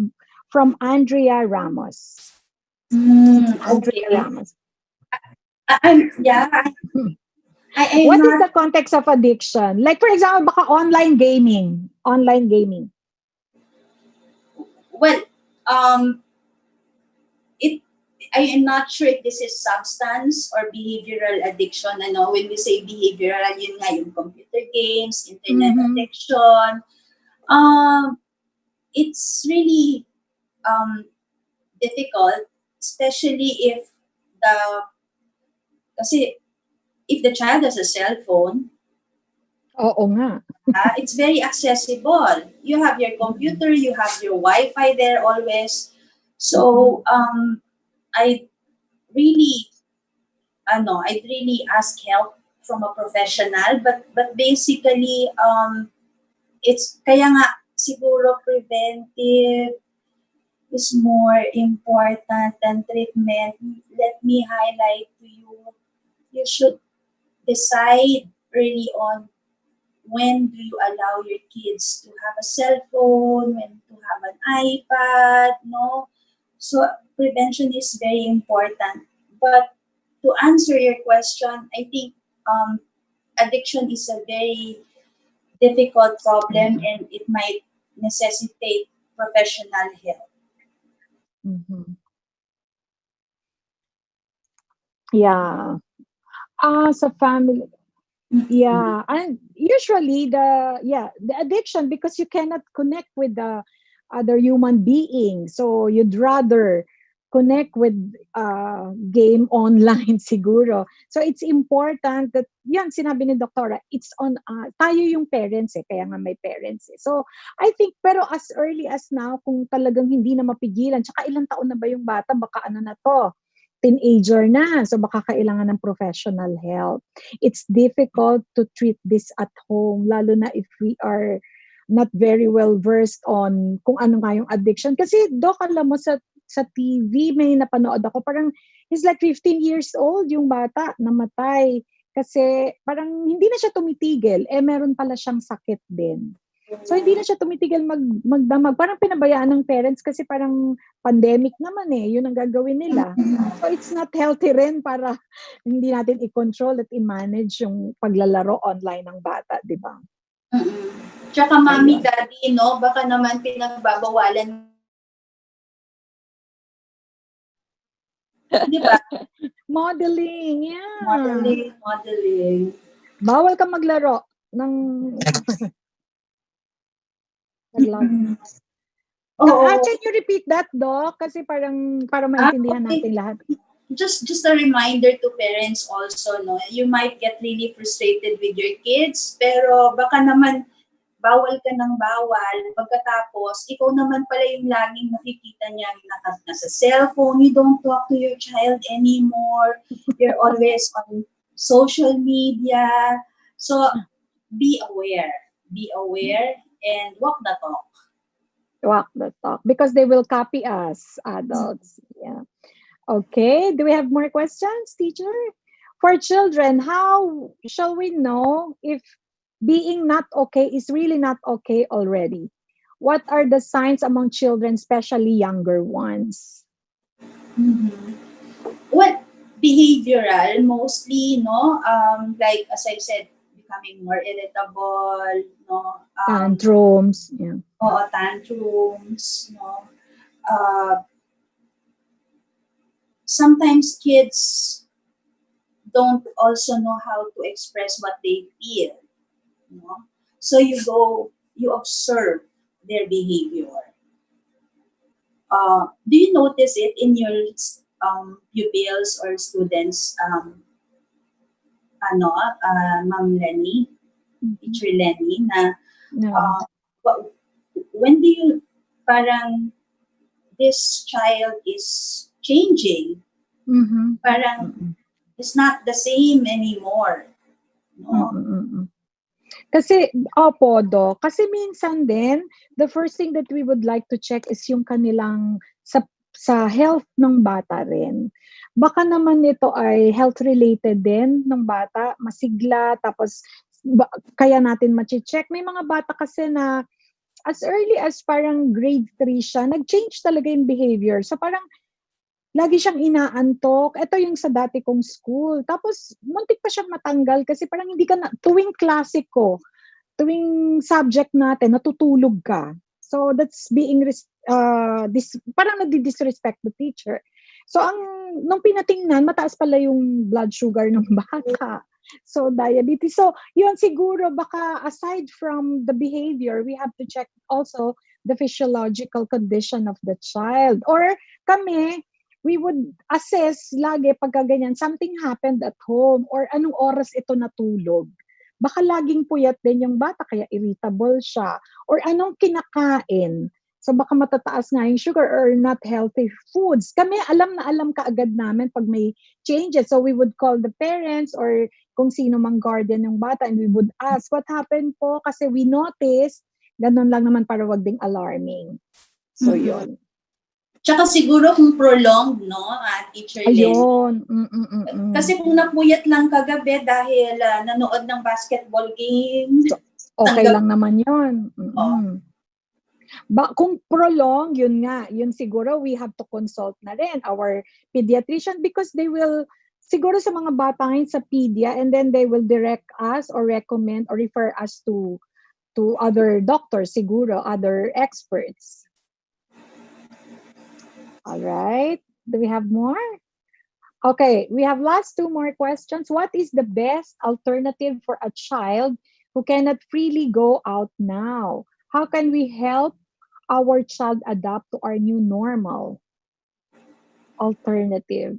from Andrea Ramos. Andrea Ramos. What is the context of addiction? Like, for example, baka online gaming. Well, it I am not sure if this is substance or behavioral addiction. Ano, when we say behavioral, yun nga yung computer games, internet addiction. It's really difficult, especially if kasi if the child has a cell phone, Oo nga. it's very accessible. You have your computer, you have your Wi-Fi there always. So I really I'd really ask help from a professional, but basically it's kaya nga siguro preventive is more important than treatment. Let me highlight to you, you should decide early on when do you allow your kids to have a cell phone, when to have an iPad, no? So prevention is very important. But to answer your question, I think addiction is a very difficult problem and it might necessitate professional help. Yeah. Sa family. Yeah, and usually the addiction, because you cannot connect with the other human being, so you'd rather connect with game online siguro. So it's important that yan sinabi ni Doktora, it's on tayo yung parents kaya nga may parents So I think pero as early as now, kung talagang hindi na mapigilan, tsaka ilang taon na ba yung bata, baka ano na to, teenager na, so baka kailangan ng professional help. It's difficult to treat this at home, lalo na if we are not very well versed on kung ano nga yung addiction. Kasi Doc, alam mo sa TV may napanood ako, parang he's like 15 years old yung bata, namatay kasi parang hindi na siya tumitigil, meron pala siyang sakit din. So hindi na siya tumitigil magdamag. Parang pinabayaan ng parents kasi parang pandemic naman yun ang gagawin nila. So it's not healthy rin para hindi natin i-control at i-manage yung paglalaro online ng bata, di ba? Tsaka mommy, daddy, no? Baka naman pinagbabawalan. Di ba? Modeling, yeah. Modeling. Bawal ka maglaro ng can you repeat that, Doc? Kasi parang para maintindihan natin lahat. Just a reminder to parents also, no? You might get really frustrated with your kids, pero baka naman bawal ka ng bawal. Pagkatapos, ikaw naman pala yung laging nakikita niya nasa cellphone. You don't talk to your child anymore. You're always on social media. So, be aware. Be aware and walk the talk. Walk the talk. Because they will copy us, adults. Yeah. Okay. Do we have more questions, teacher? For children, how shall we know if being not okay is really not okay already? What are the signs among children, especially younger ones? Well, behavioral mostly, no? Like as I said, becoming more irritable, no? Tantrums, yeah. Tantrums, no? Sometimes kids don't also know how to express what they feel, no? So you observe their behavior. Do you notice it in your pupils or students, Ma'am Lenny, Teacher Lenny, na when do you, parang this child is changing, parang it's not the same anymore. No? Kasi, opo, Doc. Kasi minsan din, the first thing that we would like to check is yung kanilang sa health ng bata rin. Baka naman ito ay health-related din ng bata, masigla, tapos kaya natin ma-check. May mga bata kasi na as early as parang grade 3 siya, nag-change talaga yung behavior. So parang lagi siyang inaantok. Ito yung sa dati kong school. Tapos, muntik pa siyang matanggal kasi parang hindi ka na, tuwing klasiko, tuwing subject natin, natutulog ka. So, that's being, parang nadi-disrespect the teacher. So, nung pinatingnan, mataas pala yung blood sugar ng bata. So, diabetes. So, yun siguro, baka aside from the behavior, we have to check also the physiological condition of the child. Or kami, we would assess lagi pagka ganyan, something happened at home or anong oras ito natulog. Baka laging puyat din yung bata, kaya irritable siya. Or anong kinakain. So baka matataas nga yung sugar or not healthy foods. Kami alam na alam kaagad namin pag may changes. So we would call the parents or kung sino mang guardian ng bata and we would ask, what happened po? Kasi we noticed, ganun lang naman para wag ding alarming. So yun. Tsaka siguro kung prolonged, no, Teacher Len. Ayun. Kasi kung napuyat lang kagabi dahil nanood ng basketball game. Okay lang naman yun. Kung prolong, yun nga, yun siguro we have to consult na rin our pediatrician because they will, siguro sa mga bata ngayon sa pedia, and then they will direct us or recommend or refer us to other doctors, siguro, other experts. All right. Do we have more? Okay, we have last 2 more questions. What is the best alternative for a child who cannot freely go out now? How can we help our child adapt to our new normal? Alternative.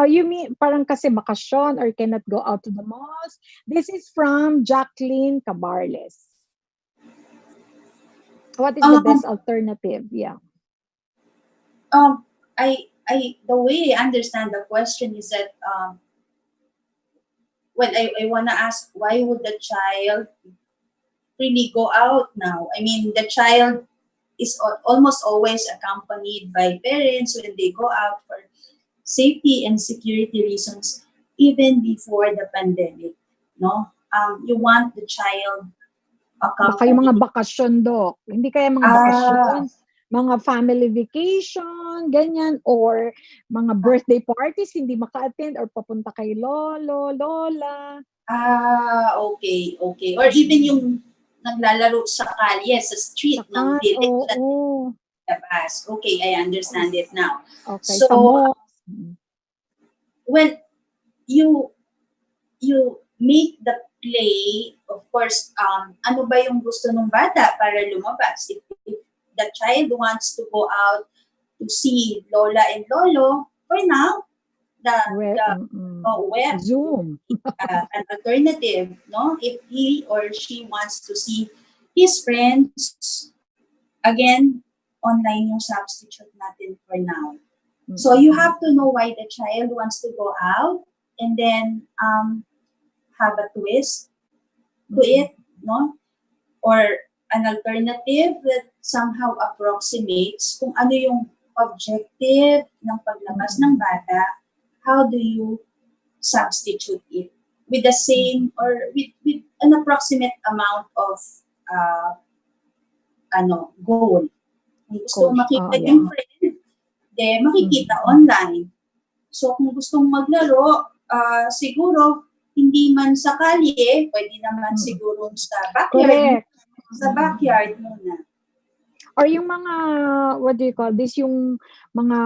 You mean parang kasi bakasyon or cannot go out to the malls? This is from Jacqueline Cabarles. What is the best alternative? Yeah. The way I understand the question is that when I want to ask, why would the child really go out now? I mean, the child is almost always accompanied by parents when they go out for safety and security reasons, even before the pandemic. No, you want the child accompanied. Baka yung mga bakasyon, Doc. Hindi kaya mga bakasyon, mga family vacation, ganyan, or mga birthday parties, hindi maka-attend or papunta kay lolo, lola. Okay. Or even yung naglalaro sa kalye, sa street, ng village at labas. Okay, I understand it now. Okay, so, when you make the play, of course, ano ba yung gusto ng bata para lumabas? If the child wants to go out to see Lola and Lolo, for now, Zoom. An alternative, no? If he or she wants to see his friends, again, online yung substitute natin for now. So you have to know why the child wants to go out and then have a twist to it, no? Or an alternative that somehow approximates kung ano yung objective ng paglabas ng bata. How do you substitute it with the same or with an approximate amount of goal? Kung gusto makita yung friend, makikita online. So kung gustong maglaro, siguro hindi man sa kalye, pwede naman siguro sa backyard. Correct. Sa backyard muna. Or yung mga, what do you call this, yung mga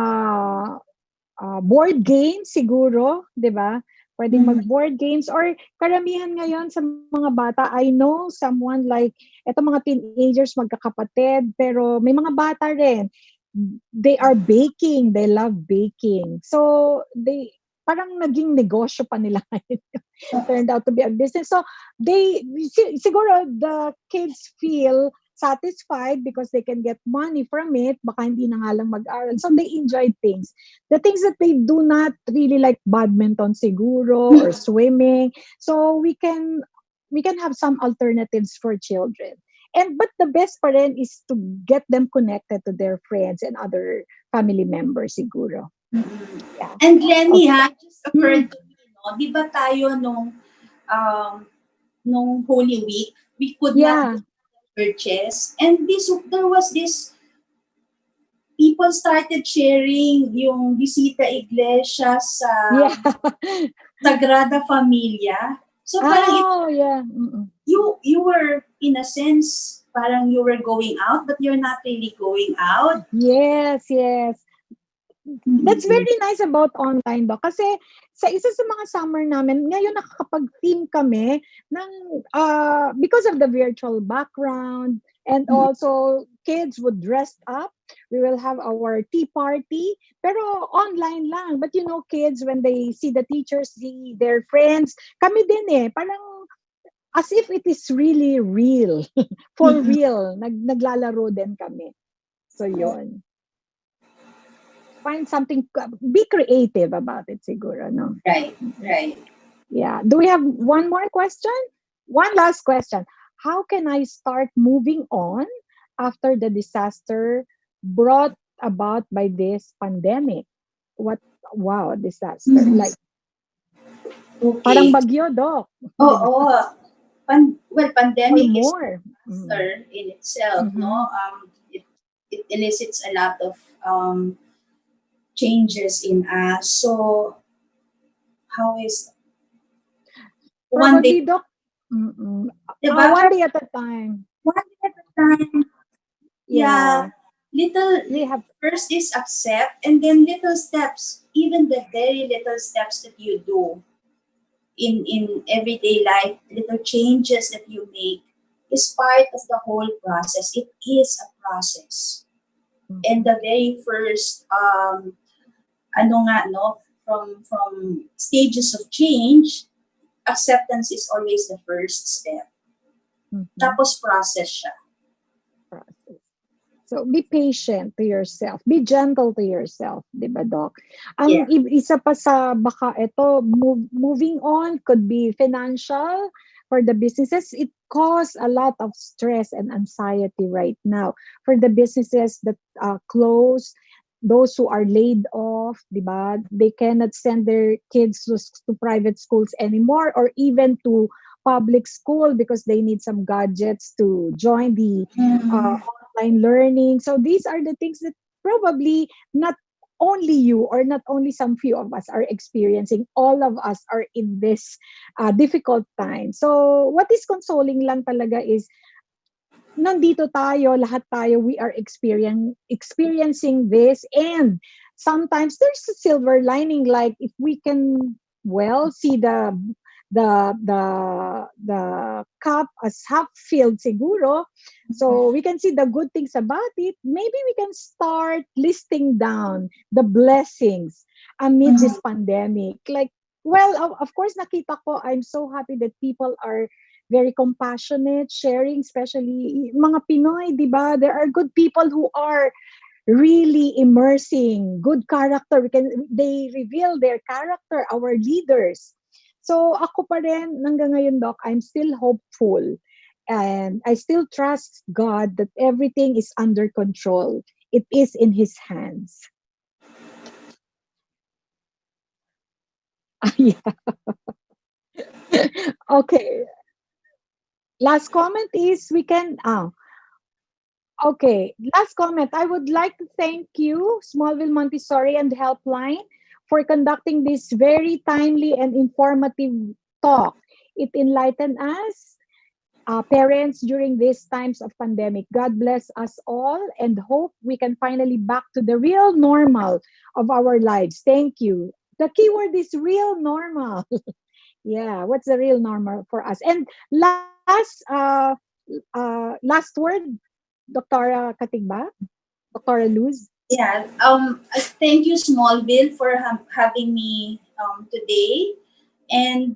board games siguro, di ba? Pwedeng mag-board games or karamihan ngayon sa mga bata, I know someone like, eto mga teenagers, magkakapatid, pero may mga bata rin, they are baking, they love baking. So, parang naging negosyo pa nila ngayon. Turned out to be a business. So, siguro the kids feel satisfied because they can get money from it. Baka hindi na nga lang mag-aral. So, they enjoy things. The things that they do not really like, badminton siguro or swimming. So, we can have some alternatives for children. But the best pa rin is to get them connected to their friends and other family members siguro. Yeah. And Lenny, just occurred to me, no? Di ba tayo nung Holy Week, we could not churches, and there was this, people started sharing yung Visita Iglesia sa Sagrada Familia. So parang you were, in a sense, parang you were going out, but you're not really going out. Yes. That's very nice about online do. Kasi sa isa sa mga summer namin, ngayon nakakapag-theme kami ng because of the virtual background and also kids would dress up. We will have our tea party, pero online lang. But you know, kids, when they see the teachers, see their friends, kami din parang as if it is really real. For real. Naglalaro din kami. So, yun. Find something, be creative about it siguro, no? Right, right. Yeah. Do we have one more question? One last question. How can I start moving on after the disaster brought about by this pandemic? What, wow, disaster. Like, parang Okay. bagyo, Doc. Oo. Well, Or pandemic is more. disaster in itself, Mhm. no? It elicits a lot of changes in us. So, how is one day, Probably, Doc. Mm-mm. diba? One day at a time. One day at a time. Yeah. Yeah. Little, We have, first is accept, and then little steps, even the very little steps that you do in everyday life, little changes that you make is part of the whole process. It is a process. And the very first ano nga no, from stages of change, acceptance is always the first step. Tapos process siya. process. So, be patient to yourself. Be gentle to yourself, di ba, Doc? Yeah. Isa pa sa baka ito, moving on could be financial for the businesses. It causes a lot of stress and anxiety right now. For the businesses that close, those who are laid off, di ba? They cannot send their kids to private schools anymore or even to public school because they need some gadgets to join the online learning. So these are the things that probably not only you or not only some few of us are experiencing. All of us are in this difficult time. So what is consoling lang talaga is nandito tayo, lahat tayo, we are experiencing this, and sometimes there's a silver lining, like if we can well see the cup as half filled siguro, so we can see the good things about it. Maybe we can start listing down the blessings amid this pandemic. Like, well, of course nakita ko, I'm so happy that people are very compassionate, sharing, especially mga Pinoy, di ba? There are good people who are really immersing good character. They reveal their character, our leaders. So ako pa rin, hanggang ngayon, Doc, I'm still hopeful. And I still trust God that everything is under control. It is in His hands. Yeah. Okay. Last comment is we can okay, last comment. I would like to thank you, Smallville Montessori and Helpline, for conducting this very timely and informative talk. It enlightened us, parents, during these times of pandemic. God bless us all and hope we can finally back to the real normal of our lives. Thank you. The keyword is real normal. Yeah, what's the real normal for us? And last word, Dr. Katigba, Dr. Luz. Yeah. Thank you, Smallville, for having me today, and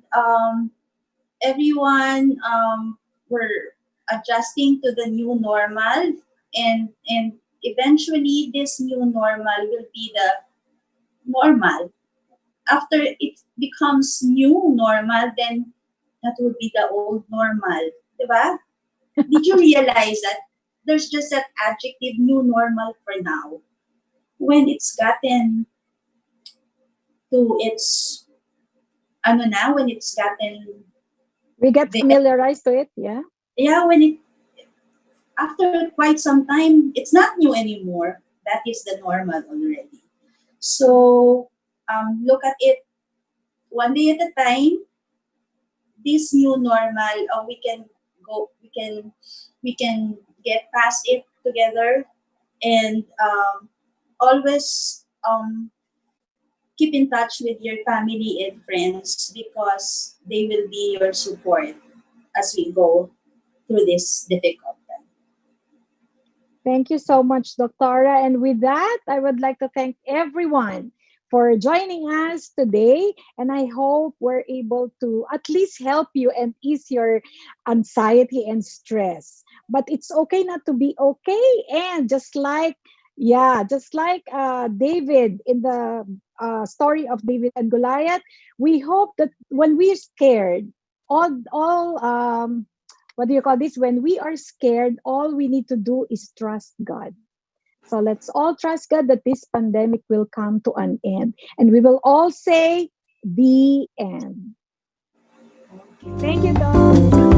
everyone were adjusting to the new normal, and eventually this new normal will be the normal. After it becomes new normal, then that will be the old normal, diba? Did you realize that there's just that adjective new normal for now? When it's gotten to its when it's gotten We get familiarized to it, yeah. yeah, when it after quite some time, it's not new anymore. That is the normal already. So look at it one day at a time. This new normal, go, we can get past it together, and always keep in touch with your family and friends because they will be your support as we go through this difficult time. Thank you so much, Doctora. And with that, I would like to thank everyone for joining us today. And I hope we're able to at least help you and ease your anxiety and stress. But it's okay not to be okay. And just like, yeah, just like David in the story of David and Goliath, we hope that when we're scared, all what do you call this? When we are scared, all we need to do is trust God. So let's all trust God that this pandemic will come to an end. And we will all say, the end. Thank you, Doc.